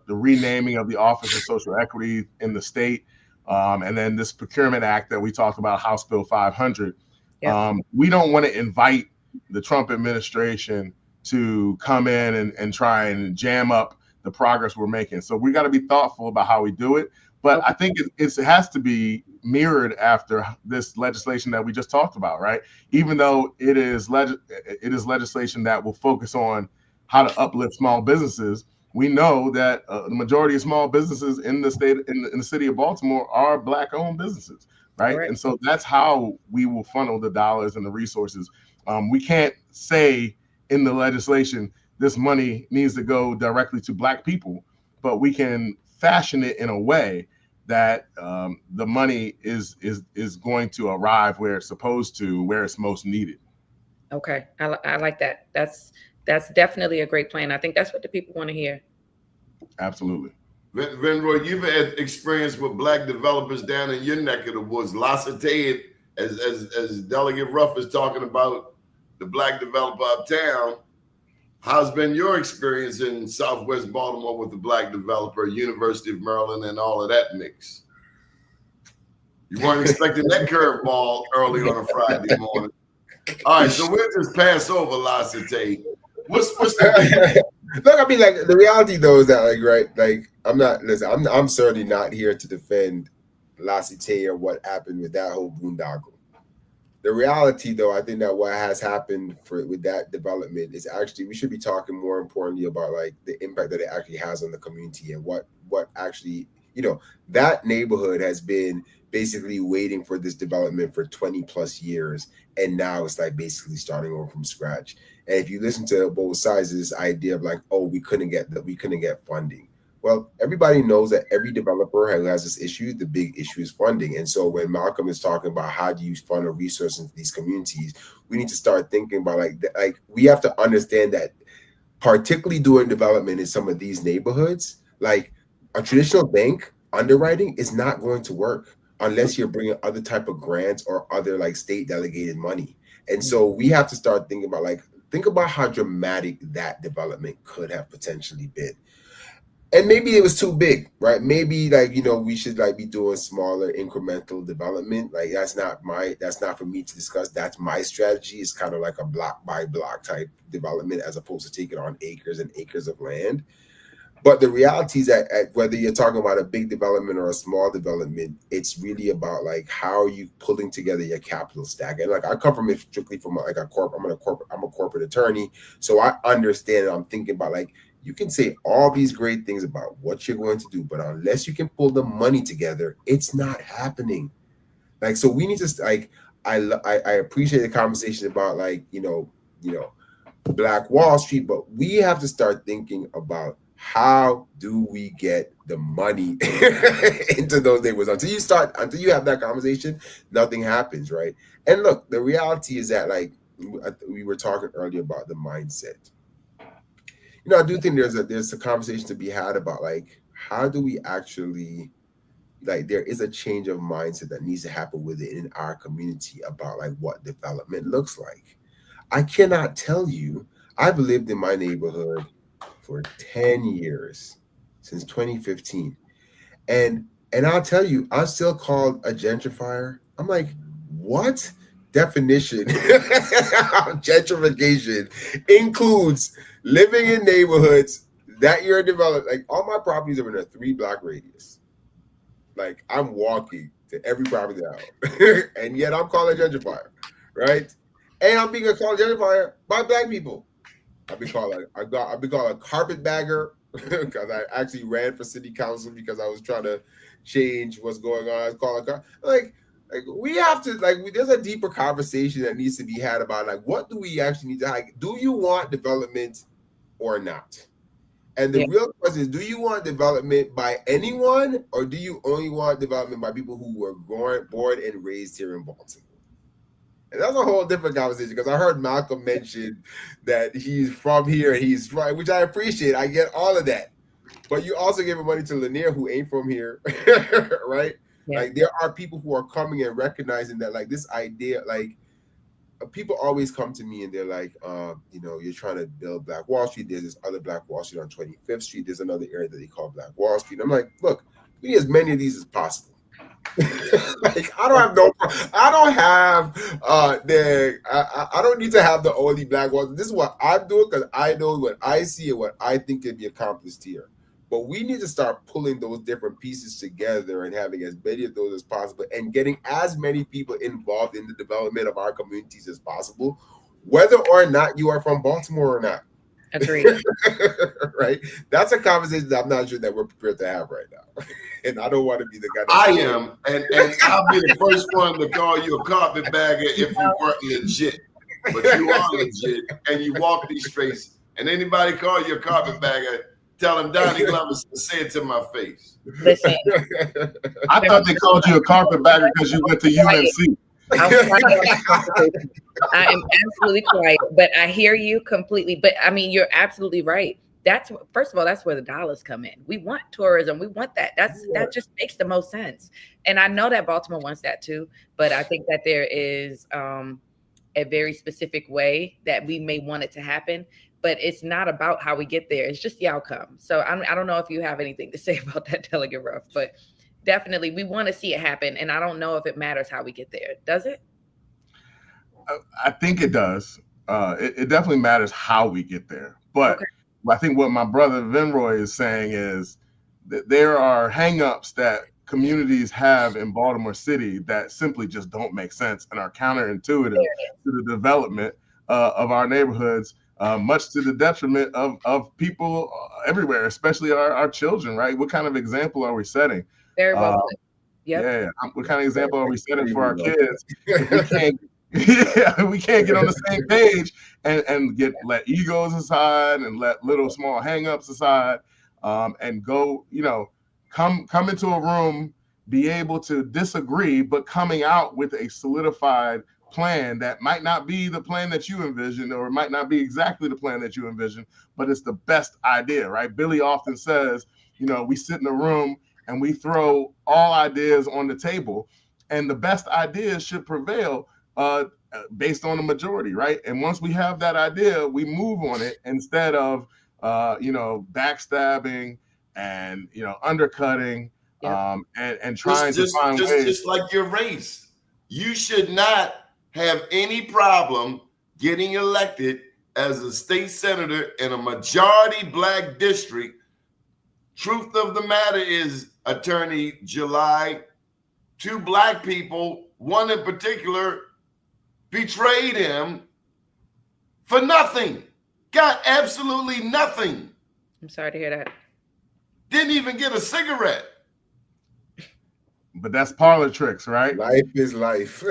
renaming of the Office of Social Equity in the state, and then this Procurement Act that we talked about, House Bill 500. Yeah. We don't want to invite the Trump administration to come in and try and jam up the progress we're making. So we got to be thoughtful about how we do it. But I think it has to be mirrored after this legislation that we just talked about, right? Even though it is legislation that will focus on how to uplift small businesses, we know that the majority of small businesses in the state, in the city of Baltimore, are Black-owned businesses, right? And so that's how we will funnel the dollars and the resources. We can't say in the legislation this money needs to go directly to Black people, but we can fashion it in a way that the money is going to arrive where it's supposed to, where it's most needed. Okay, I like that. That's definitely a great plan. I think that's what the people want to hear. Absolutely. Venroy, you've had experience with Black developers down in your neck of the woods. Lassiter, as Delegate Ruff is talking about the Black developer uptown. How's been your experience in Southwest Baltimore with the Black developer, University of Maryland, and all of that mix? You weren't expecting that curveball early on a Friday morning. All right, so we'll just pass over Lassiter. What's the Look, I mean, like, the reality though is that, like, right, like, I'm certainly not here to defend Lassiter or what happened with that whole boondoggle. The reality, though, I think that what has happened with that development is actually we should be talking more importantly about like the impact that it actually has on the community and what actually, that neighborhood has been basically waiting for this development for 20 plus years, and now it's like basically starting over from scratch. And if you listen to both sides of this idea of like, oh, we couldn't get funding. Well, everybody knows that every developer who has this issue, the big issue is funding. And so when Malcolm is talking about how do you fund a resource into these communities, we need to start thinking about like we have to understand that particularly doing development in some of these neighborhoods, like a traditional bank underwriting is not going to work unless you're bringing other type of grants or other like state delegated money. And so we have to start thinking about think about how dramatic that development could have potentially been. And maybe it was too big, right? Maybe we should be doing smaller incremental development. Like that's not for me to discuss. That's my strategy. It's kind of like a block by block type development as opposed to taking on acres and acres of land. But the reality is that whether you're talking about a big development or a small development, it's really about like how are you pulling together your capital stack. And like I come from it strictly from I'm a corporate attorney, so I understand. And I'm thinking about like you can say all these great things about what you're going to do, but unless you can pull the money together, it's not happening. Like so, we need to I appreciate the conversation about Black Wall Street, but we have to start thinking about how do we get the money into those neighborhoods. Until you have that conversation, nothing happens, right? And look, the reality is that we were talking earlier about the mindset. I do think there's a conversation to be had about how do we actually there is a change of mindset that needs to happen within our community about what development looks like. I cannot tell you, I've lived in my neighborhood for 10 years since 2015. And I'll tell you, I'm still called a gentrifier. I'm like, what? Definition of gentrification includes living in neighborhoods that you're developed. Like all my properties are in a 3-block radius. Like I'm walking to every property out, and yet I'm called a gentrifier, right? And I'm being called a gentrifier by Black people. I've been called a carpetbagger because I actually ran for city council because I was trying to change what's going on. I was called we have to there's a deeper conversation that needs to be had about what do we actually need to do you want development or not? And the real question is, do you want development by anyone or do you only want development by people who were born and raised here in Baltimore? And that's a whole different conversation because I heard Malcolm mention that he's from here, he's right, which I appreciate. I get all of that. But you also giving money to Lanier who ain't from here, right? Yeah. There are people who are coming and recognizing that this idea, people always come to me and they're like, you're trying to build Black Wall Street. There's this other Black Wall Street on 25th Street. There's another area that they call Black Wall Street. I'm like, look, we need as many of these as possible. I don't need to have the only Black Wall Street. This is what I'm doing because I know what I see and what I think can be accomplished here. But we need to start pulling those different pieces together and having as many of those as possible and getting as many people involved in the development of our communities as possible, whether or not you are from Baltimore or not. Agreed. Right? That's a conversation that I'm not sure that we're prepared to have right now. And I don't want to be the guy I am, and I'll be the first one to call you a carpetbagger if you weren't legit. But you are legit, and you walk these streets. And anybody call you a carpetbagger, tell them Donnie Glover said to my face. Listen, I thought they called you a carpetbagger because you went to UNC. I am absolutely quiet, but I hear you completely. But I mean, you're absolutely right. That's first of all, that's where the dollars come in. We want tourism. We want that. That just makes the most sense. And I know that Baltimore wants that too. But I think that there is a very specific way that we may want it to happen. But it's not about how we get there. It's just the outcome. So I don't know if you have anything to say about that, Delegate Ruff, but definitely we want to see it happen. And I don't know if it matters how we get there. Does it? I think it does. It definitely matters how we get there. But I think what my brother Vinroy is saying is that there are hangups that communities have in Baltimore City that simply just don't make sense and are counterintuitive to the development of our neighborhoods, much to the detriment of people everywhere, especially our children, right? What kind of example are we setting? Very well put. Yep. Yeah. What kind of example are we setting for our kids if we can't get on the same page and let egos aside and let little small hangups aside, and go, come into a room, be able to disagree, but coming out with a solidified plan that might not be the plan that you envisioned, or it might not be exactly the plan that you envisioned, but it's the best idea, right? Billy often says, we sit in a room and we throw all ideas on the table, and the best ideas should prevail based on the majority, right? And once we have that idea, we move on it instead of backstabbing and undercutting, and trying to find ways. Just like your race, you should not have any problem getting elected as a state senator in a majority Black district. Truth of the matter is, Attorney July, 2 Black people, one in particular, betrayed him for nothing. Got absolutely nothing. I'm sorry to hear that. Didn't even get a cigarette. But that's parlor tricks, right? Life is life.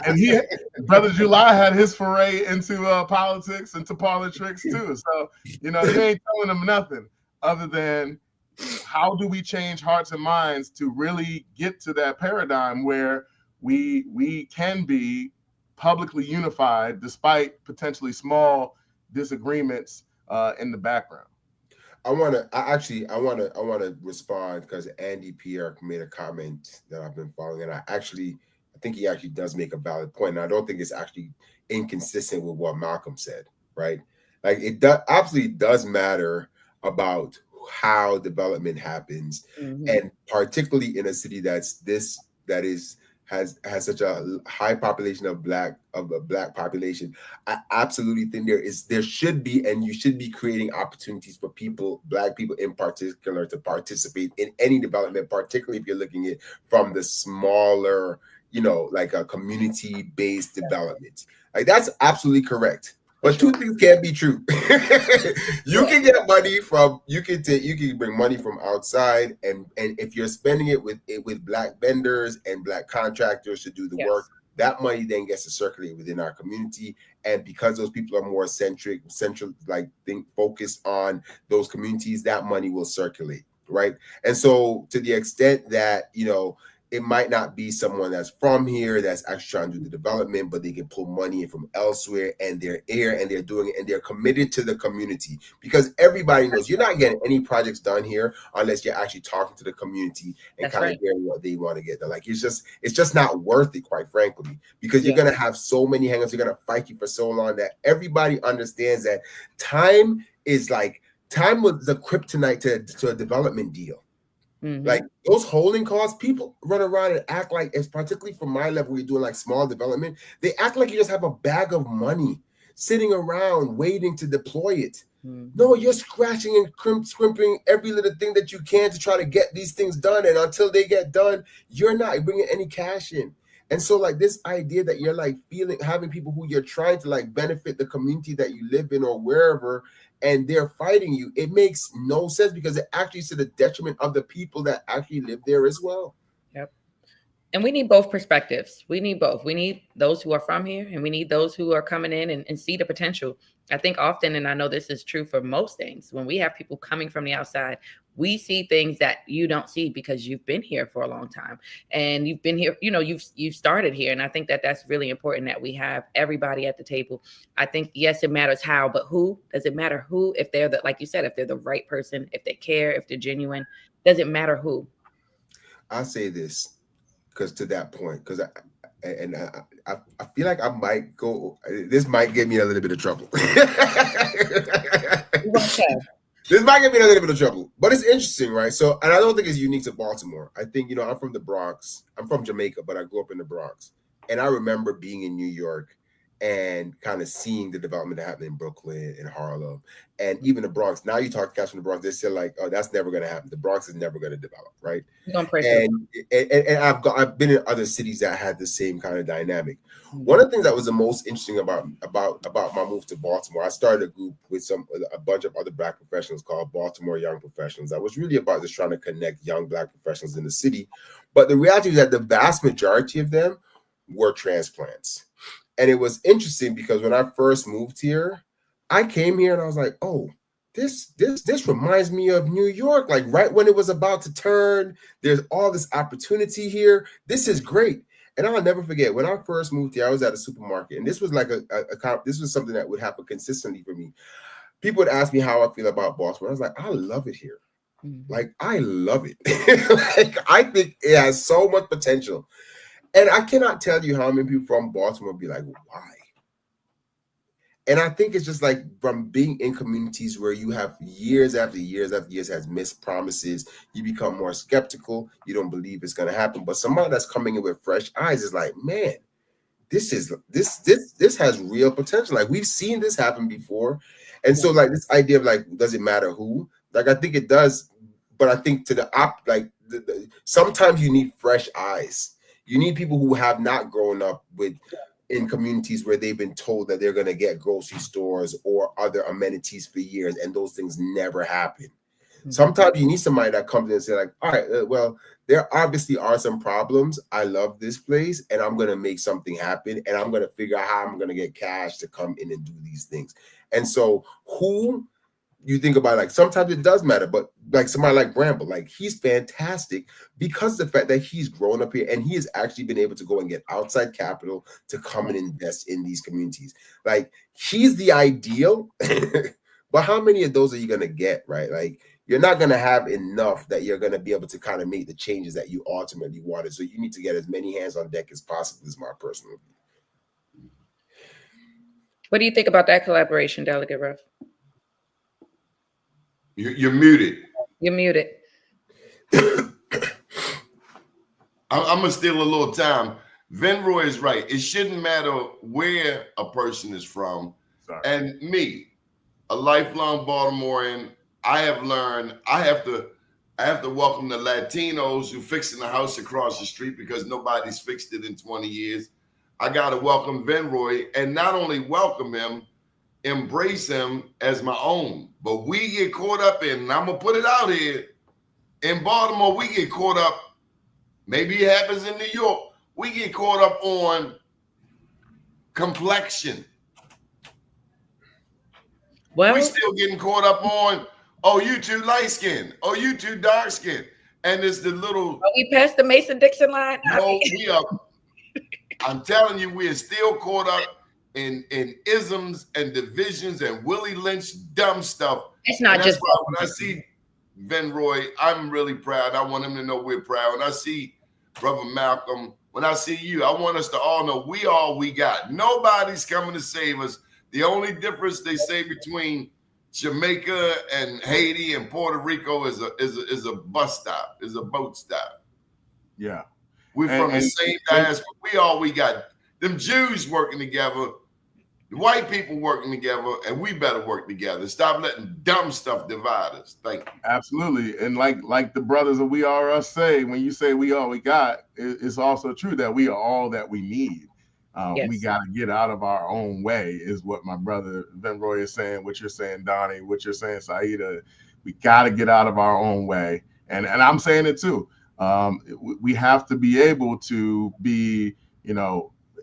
and Brother July had his foray into politics, into parlor tricks too. So, you ain't telling them nothing other than how do we change hearts and minds to really get to that paradigm where we can be publicly unified despite potentially small disagreements in the background. I want to respond because Andy Pierre made a comment that I've been following, and I think he actually does make a valid point, and I don't think it's actually inconsistent with what Malcolm said, right? Like it absolutely does matter about how development happens, and particularly in a city that has such a high population of black population. I absolutely think there should be, and you should be creating opportunities for Black people in particular, to participate in any development, particularly if you're looking at from the smaller, like a community-based development. Like that's absolutely correct. But 2 things can't be true. You can get money you can bring money from outside, and if you're spending it with Black vendors and Black contractors to do the work, that money then gets to circulate within our community. And because those people are more focused on those communities, that money will circulate, right? And so to the extent that, it might not be someone that's from here that's actually trying to do the development, but they can pull money in from elsewhere, and they're here and they're doing it, and they're committed to the community, because everybody knows you're not getting any projects done here unless you're actually talking to the community and kind of hearing what they want to get done. Like it's just not worth it, quite frankly, because you're going to have so many hangups. You're going to fight you for so long that everybody understands that time was the kryptonite to a development deal. Like those holding costs, people run around and act like, it's particularly from my level, we're doing like small development, they act like you just have a bag of money sitting around waiting to deploy it. No, you're scratching and scrimping every little thing that you can to try to get these things done. And until they get done, you're not bringing any cash in. And so like this idea that you're like having people who you're trying to like benefit the community that you live in or wherever, and they're fighting you, it makes no sense because it actually is to the detriment of the people that actually live there as well. Yep. And we need both perspectives. We need both. We need those who are from here, and we need those who are coming in and see the potential. I think often, and I know this is true for most things, when we have people coming from the outside, we see things that you don't see because you've been here for a long time and you've been here, you've started here. And I think that that's really important, that we have everybody at the table. I think, yes, it matters how, but who? Does it matter who? If they're like you said, if they're the right person, if they care, if they're genuine, does it matter who? I say this because to that point, because I feel like I might go. This might get me in a little bit of trouble. This might get me in a little bit of trouble, but it's interesting, right? So, and I don't think it's unique to Baltimore. I think, I'm from the Bronx. I'm from Jamaica, but I grew up in the Bronx, and I remember being in New York and kind of seeing the development that happened in Brooklyn and Harlem and even the Bronx. Now you talk to guys from the Bronx, they're still like, oh, that's never going to happen. The Bronx is never going to develop, right? And I've been in other cities that had the same kind of dynamic. One of the things that was the most interesting about my move to Baltimore, I started a group with a bunch of other Black professionals called Baltimore Young Professionals. That was really about just trying to connect young Black professionals in the city. But the reality is that the vast majority of them were transplants. And it was interesting because when I first moved here, I came here and I was like, oh, this reminds me of New York. Like right when it was about to turn, there's all this opportunity here. This is great. And I'll never forget when I first moved here, I was at a supermarket, and this was like this was something that would happen consistently for me. People would ask me how I feel about Baltimore. I was like, I love it here. Like I love it. Like I think it has so much potential. And I cannot tell you how many people from Baltimore be like, why? And I think it's just like from being in communities where you have years after years after years has missed promises, you become more skeptical. You don't believe it's going to happen. But somebody that's coming in with fresh eyes is like, man, this has real potential. Like we've seen this happen before. And so like this idea of like, does it matter who? Like I think it does. But I think to the sometimes you need fresh eyes. You need people who have not grown up in communities where they've been told that they're going to get grocery stores or other amenities for years, and those things never happen. Sometimes you need somebody that comes in and say like, all right, well, there obviously are some problems. I love this place, and I'm going to make something happen, and I'm going to figure out how I'm going to get cash to come in and do these things. And so who you think about, like sometimes it does matter, but like somebody like Bramble, like he's fantastic because of the fact that he's grown up here and he has actually been able to go and get outside capital to come and invest in these communities. Like he's the ideal, but how many of those are you going to get, right? Like you're not going to have enough that you're going to be able to kind of make the changes that you ultimately wanted. So you need to get as many hands on deck as possible, is my personal view. What do you think about that collaboration, Delegate Ruff? You're muted. You're muted. I'm gonna steal a little time. Venroy is right. It shouldn't matter where a person is from. Sorry. And me, a lifelong Baltimorean, I have learned I have to welcome the Latinos who fixing the house across the street because nobody's fixed it in 20 years. I gotta welcome Venroy, and not only welcome him, embrace him as my own. But we get caught up in, and I'm gonna put it out here, in Baltimore, we get caught up, maybe it happens in New York, we get caught up on complexion. Well, we still getting caught up on, oh, you too light skinned, oh, you too dark skinned. And it's the little, are we past the Mason-Dixon line? No, we are. I'm telling you, we are still caught up in isms and divisions and Willie Lynch dumb stuff. It's not just why when I see Venroy, I'm really proud. I want him to know we're proud. When I see Brother Malcolm, when I see you, I want us to all know we all we got. Nobody's coming to save us. The only difference they say between Jamaica and Haiti and Puerto Rico is a bus stop, is a boat stop. Yeah. We're from the same diaspora. We all we got. Them Jews working together The white people working together, and we better work together. Stop letting dumb stuff divide us. Thank you. Absolutely. And like the brothers of We Are Us say, when you say we all we got, it's also true that we are all that we need. Yes. We got to get out of our own way, is what my brother Venroy is saying, what you're saying, Doni, what you're saying, Saida. We got to get out of our own way. And I'm saying it too. We have to be able to be,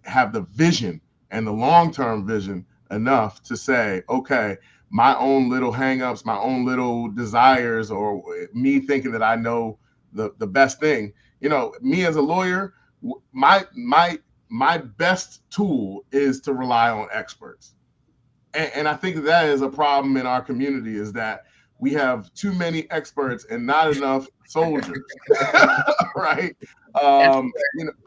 have the vision and the long-term vision enough to say, okay, my own little hangups, my own little desires, or me thinking that I know the best thing. Me as a lawyer, my best tool is to rely on experts. And I think that is a problem in our community, is that we have too many experts and not enough soldiers, right?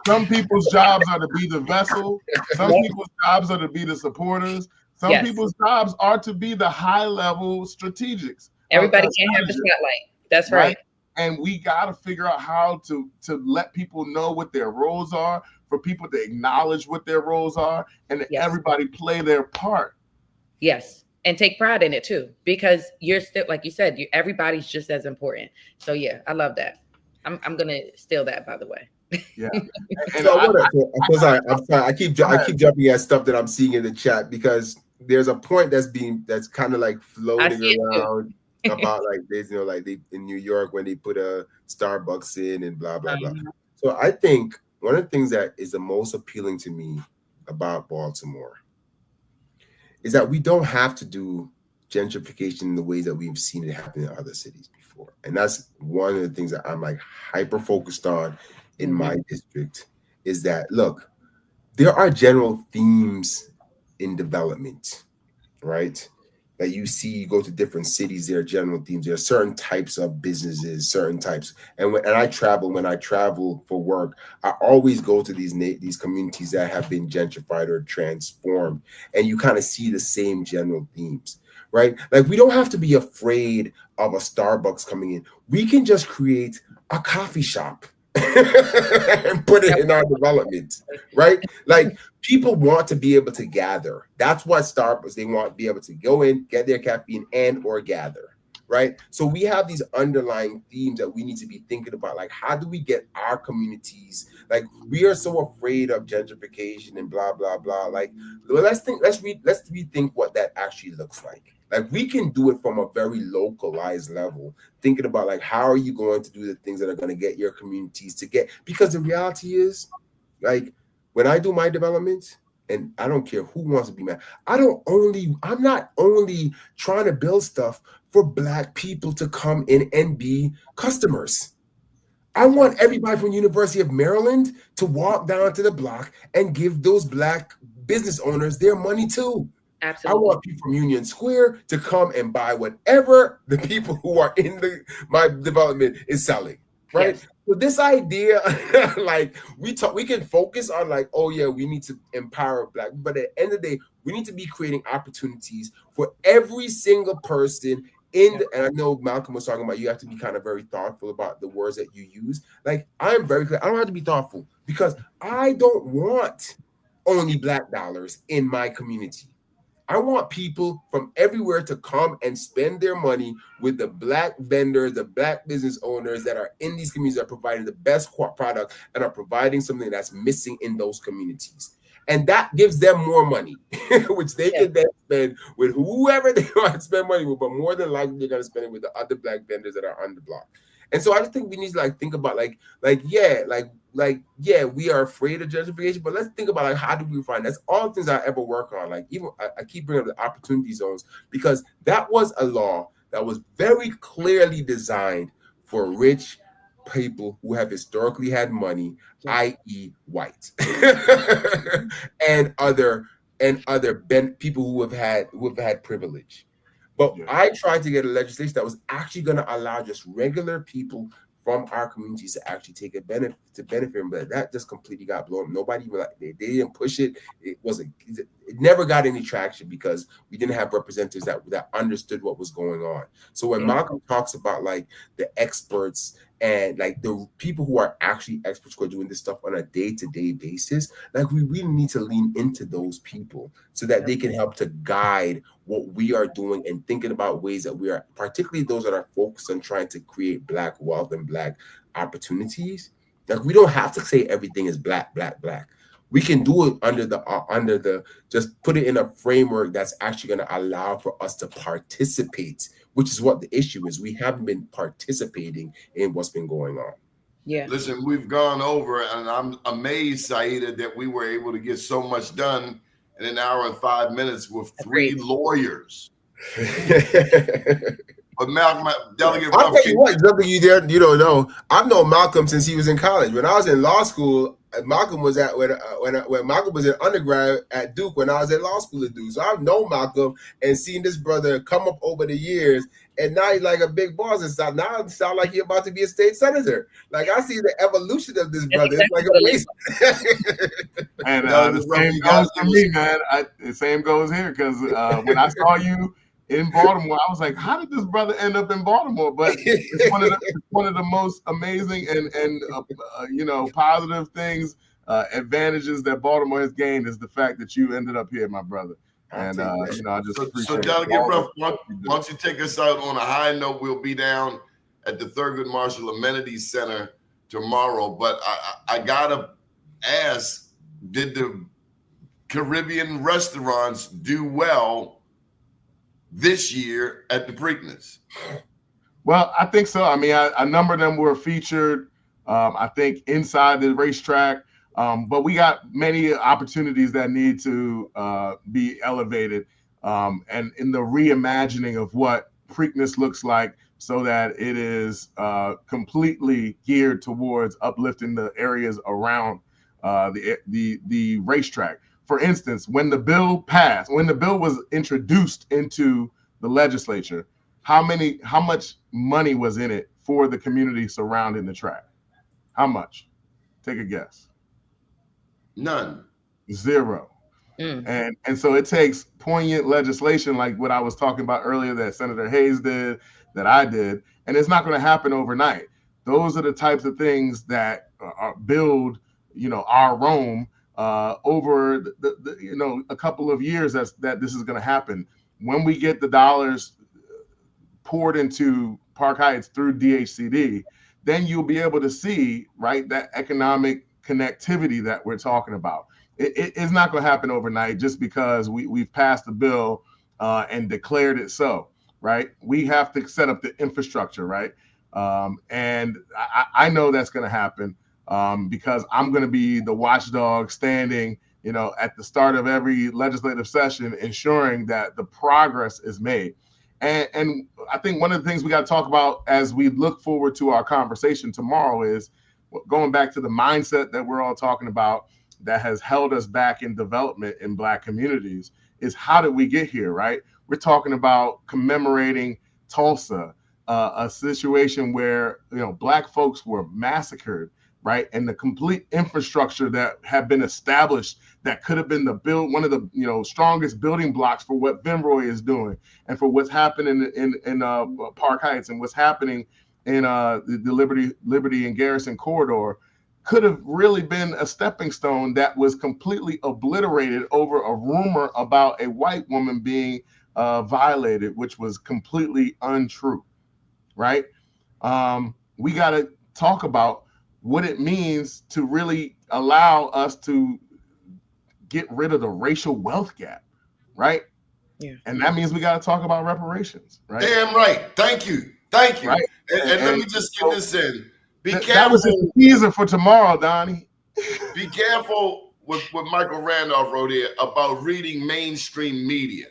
Some people's jobs are to be the vessel. Some people's jobs are to be the supporters. Some people's jobs are to be the high-level strategics. Everybody can't have the spotlight. That's right. And we got to figure out how to let people know what their roles are, for people to acknowledge what their roles are, and that everybody play their part. Yes. And take pride in it too, because you're still, like you said, everybody's just as important. So yeah, I love that. I'm gonna steal that, by the way. Yeah. And so I'm sorry. I keep jumping at stuff that I'm seeing in the chat, because there's a point that's kind of like floating around about like this, like they in New York when they put a Starbucks in and blah blah blah. So I think one of the things that is the most appealing to me about Baltimore is that we don't have to do gentrification in the ways that we've seen it happen in other cities before. And that's one of the things that I'm like hyper focused on in my district, is that, look, there are general themes in development, right? That you see, you go to different cities, there are general themes. There are certain types of businesses, certain types. And when I travel for work, I always go to these communities that have been gentrified or transformed. And you kind of see the same general themes, right? Like, we don't have to be afraid of a Starbucks coming in. We can just create a coffee shop and put it in our development, right? Like, people want to be able to gather. That's what Starbucks, they want to be able to go in, get their caffeine and or gather, right? So we have these underlying themes that we need to be thinking about. Like, how do we get our communities? Like, we are so afraid of gentrification and blah, blah, blah. Like, let's rethink what that actually looks like. Like, we can do it from a very localized level, thinking about like, how are you going to do the things that are going to get your communities to get, because the reality is, like, when I do my development, and I don't care who wants to be mad, I'm not only trying to build stuff for Black people to come in and be customers. I want everybody from University of Maryland to walk down to the block and give those Black business owners their money too. Absolutely. I want people from Union Square to come and buy whatever the people who are in my development is selling, right? Yes. So this idea, like, we can focus on like, oh yeah, we need to empower Black, but at the end of the day, we need to be creating opportunities for every single person and I know Malcolm was talking about, you have to be kind of very thoughtful about the words that you use. Like, I'm very clear. I don't have to be thoughtful, because I don't want only Black dollars in my community. I want people from everywhere to come and spend their money with the Black vendors, the Black business owners that are in these communities, that are providing the best product and are providing something that's missing in those communities. And that gives them more money, which they can then spend with whoever they want to spend money with, but more than likely they're going to spend it with the other Black vendors that are on the block. And so I just think we need to like think about we are afraid of gentrification, but let's think about like, how do we find, that's all things I ever work on. Like, even I keep bringing up the opportunity zones, because that was a law that was very clearly designed for rich people who have historically had money, i.e. white, and other people who have had privilege. But I tried to get a legislation that was actually going to allow just regular people from our communities to actually take a benefit from, but that just completely got blown up. Nobody even they didn't push it. It wasn't. it never got any traction because we didn't have representatives that understood what was going on. So when Malcolm talks about like the experts and like the people who are actually experts who are doing this stuff on a day-to-day basis, like we really need to lean into those people so that they can help to guide what we are doing and thinking about ways that we are, particularly those that are focused on trying to create Black wealth and Black opportunities. Like we don't have to say everything is Black. We can do it under the just put it in a framework that's actually going to allow for us to participate, which is what the issue is. We haven't been participating in what's been going on. Yeah. Listen, we've gone over, and I'm amazed, Saida, that we were able to get so much done in an hour and 5 minutes with 3 lawyers. But Malcolm, Delegate I'll tell you what, something you don't know. I've known Malcolm since he was in college. When I was in law school, Malcolm was when Malcolm was in undergrad at Duke when I was at law school at Duke. So I've known Malcolm and seen this brother come up over the years, and now he's like a big boss and stuff. Now it sounds like he's about to be a state senator. Like I see the evolution of this brother. It's like amazing. And the same goes for me, man. The same goes here because when I saw you in Baltimore, I was like, how did this brother end up in Baltimore? But it's one of the most amazing and positive things, advantages that Baltimore has gained is the fact that you ended up here, my brother. And I just appreciate so Delegate Ruff, why don't you take us out on a high note? We'll be down at the Thurgood Marshall Amenities Center tomorrow, but I gotta ask, did the Caribbean restaurants do well this year at the Preakness? Well, I think so. I mean, a number of them were featured, I think, inside the racetrack. But we got many opportunities that need to be elevated and in the reimagining of what Preakness looks like so that it is completely geared towards uplifting the areas around the racetrack. For instance, when the bill was introduced into the legislature, how much money was in it for the community surrounding the track? How much? Take a guess. None. 0. And so it takes poignant legislation like what I was talking about earlier that Senator Hayes did, that I did, and it's not going to happen overnight. Those are the types of things that build, our Rome over the a couple of years that this is going to happen. When we get the dollars poured into Park Heights through DHCD, then you'll be able to see, right, that economic connectivity that we're talking about. It's not going to happen overnight just because we've passed the bill and declared it so, right? We have to set up the infrastructure, right? And I know that's going to happen. Because I'm going to be the watchdog standing, at the start of every legislative session, ensuring that the progress is made. And I think one of the things we got to talk about as we look forward to our conversation tomorrow is going back to the mindset that we're all talking about that has held us back in development in Black communities is how did we get here, right? We're talking about commemorating Tulsa, a situation where, Black folks were massacred, right? And the complete infrastructure that had been established that could have been one of the strongest building blocks for what Vinroy is doing and for what's happening in Park Heights and what's happening in the Liberty and Garrison corridor could have really been a stepping stone that was completely obliterated over a rumor about a white woman being violated, which was completely untrue, right? We got to talk about what it means to really allow us to get rid of the racial wealth gap, right? Yeah. And that means we got to talk about reparations, right? Damn right. Thank you. Right? And let me just get this in. Be careful. That was a teaser for tomorrow, Donnie. Be careful with what Michael Randolph wrote here about reading mainstream media.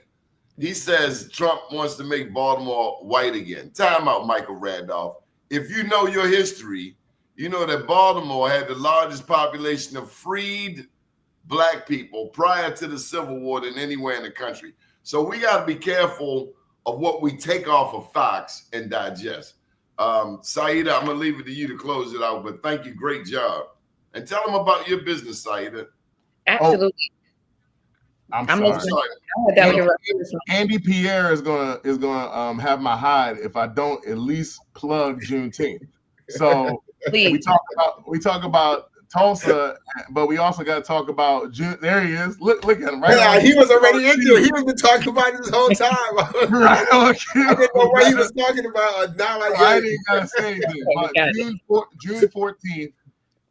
He says Trump wants to make Baltimore white again. Time out, Michael Randolph. If you know your history, you know that Baltimore had the largest population of freed Black people prior to the Civil War than anywhere in the country. So we got to be careful of what we take off of Fox and digest. Saida, I'm going to leave it to you to close it out, but thank you. Great job. And tell them about your business, Saida. Absolutely. I'm I'm sorry. Andy Pierre is gonna have my hide if I don't at least plug Juneteenth. So we talk about Tulsa, but we also got to talk about June. There he is. Look at him right Yeah, now. he was already into it. He was been talking about it this whole time. Right on cue. I didn't know what he was talking about. Not like I didn't gotta say anything. But June 14th,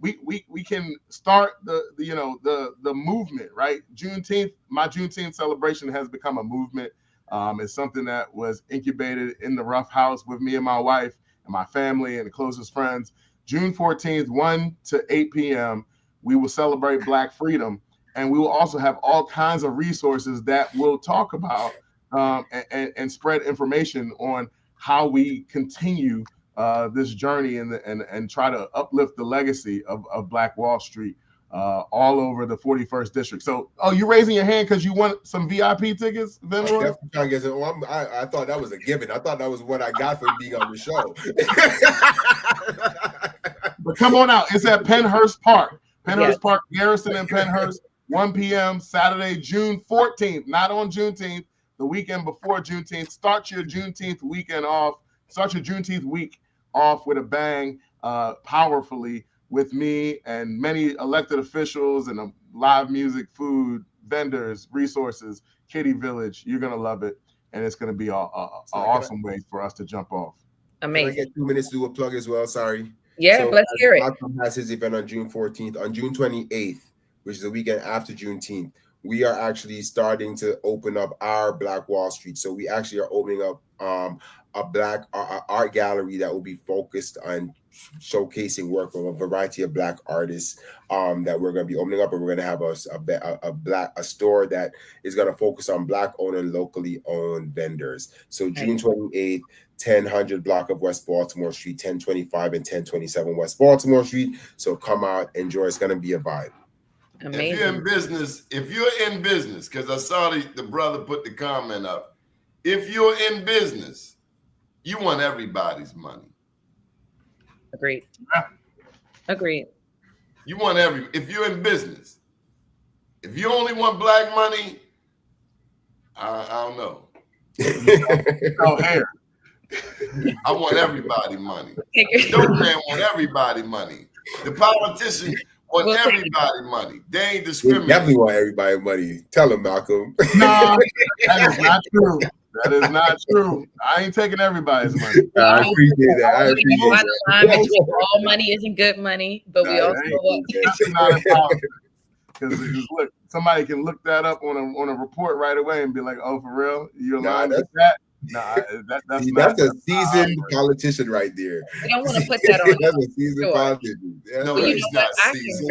we can start the movement, right? Juneteenth, my Juneteenth celebration has become a movement. It's something that was incubated in the Rough House with me and my wife and my family and the closest friends. June 14th, 1 to 8 p.m., we will celebrate Black freedom. And we will also have all kinds of resources that will talk about and spread information on how we continue this journey and try to uplift the legacy of Black Wall Street all over the 41st district. So, you raising your hand because you want some VIP tickets, Venroy? I thought that was a given. I thought that was what I got for being on the show. But come on out. It's at Pennhurst Park. Pennhurst Park, Garrison and Pennhurst, 1 p.m. Saturday, June 14th, not on Juneteenth, the weekend before Juneteenth. Start your Juneteenth weekend off. Start your Juneteenth week off with a bang, powerfully, with me and many elected officials and live music, food, vendors, resources, Kitty Village. You're going to love it. And it's going to be an awesome way for us to jump off. Amazing. Can I get 2 minutes to do a plug as well? Sorry. Yeah, so let's hear it. Malcolm has his event on June 14th. On June 28th, which is the weekend after Juneteenth, we are actually starting to open up our Black Wall Street. So we actually are opening up a Black art gallery that will be focused on showcasing work from a variety of Black artists that we're going to be opening up, and we're going to have a store that is going to focus on Black owned and locally owned vendors. So June 28th, 1000 block of West Baltimore Street, 1025 and 1027 West Baltimore Street. So come out, enjoy. It's going to be a vibe. Amazing. If you're in business, because I saw the brother put the comment up. If you're in business, you want everybody's money. Agreed. Agreed. You want if you're in business, if you only want Black money, I don't know. I want everybody money. The dope man want everybody money. The politician want everybody money. They ain't discriminating. Definitely want everybody money. Tell him, Malcolm. No, that is not true. That is not true. I ain't taking everybody's money. I appreciate that. All money isn't good money, but we also because look, somebody can look that up on a report right away and be like, "Oh, for real? You aligned with that?" Nah, that's a seasoned politician right there. I don't want to put that on. That's a seasoned politician. Yeah. No, he's not seasoned.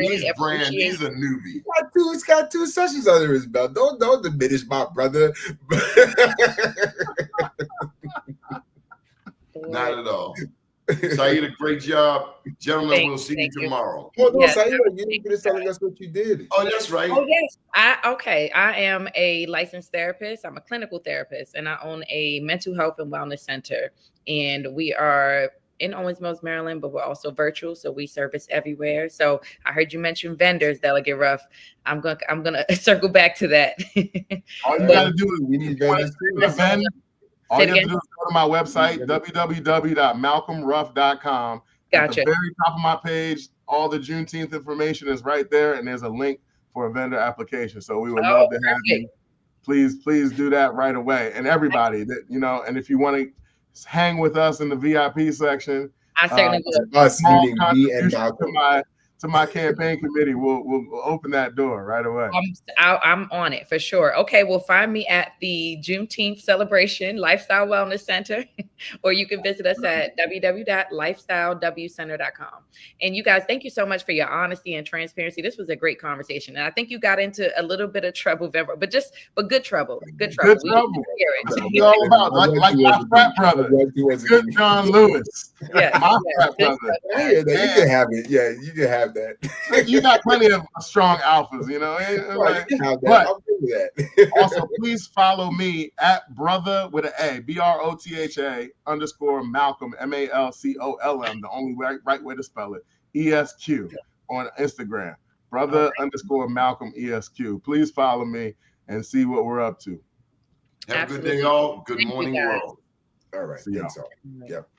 He's a newbie. He's got two sessions under his belt. Don't diminish my brother. Not at all. Saeed, a great job. Gentlemen, we'll see you tomorrow. Oh, no, Saeed, you were telling us what you did. Oh, that's right. Oh, yes. I am a licensed therapist. I'm a clinical therapist, and I own a mental health and wellness center. And we are in Owens Mills, Maryland, but we're also virtual, so we service everywhere. So I heard you mention vendors, Delegate Ruff. I'm gonna circle back to that. All you gotta do is we need vendors too. All you have to do is go to my website, www.malcolmruff.com. Gotcha. At the very top of my page, all the Juneteenth information is right there, and there's a link for a vendor application. So we would love to have you. Please do that right away. And everybody that and if you want to hang with us in the VIP section, I certainly will. Us meeting me and Malcolm. To my campaign committee, we'll open that door right away. I'm on it for sure. Okay, well, find me at the Juneteenth Celebration Lifestyle Wellness Center, or you can visit us at www.lifestylewcenter.com. And you guys, thank you so much for your honesty and transparency. This was a great conversation, and I think you got into a little bit of trouble, but good trouble. Good trouble. It's all about like my frat brother, good John Lewis. Yeah, my frat brother. Yeah, you can have it. Yeah, you can have that. You got plenty of strong alphas, But also, please follow me at brother with an A, BROTHA _ Malcolm, MALCOLM, the only right way to spell it, ESQ on Instagram, brother _ Malcolm ESQ. Please follow me. and see what we're up to. Have Absolutely. a good day, all. Good Thank you, morning, guys. world. All right. See y'all. Thanks all. Yep.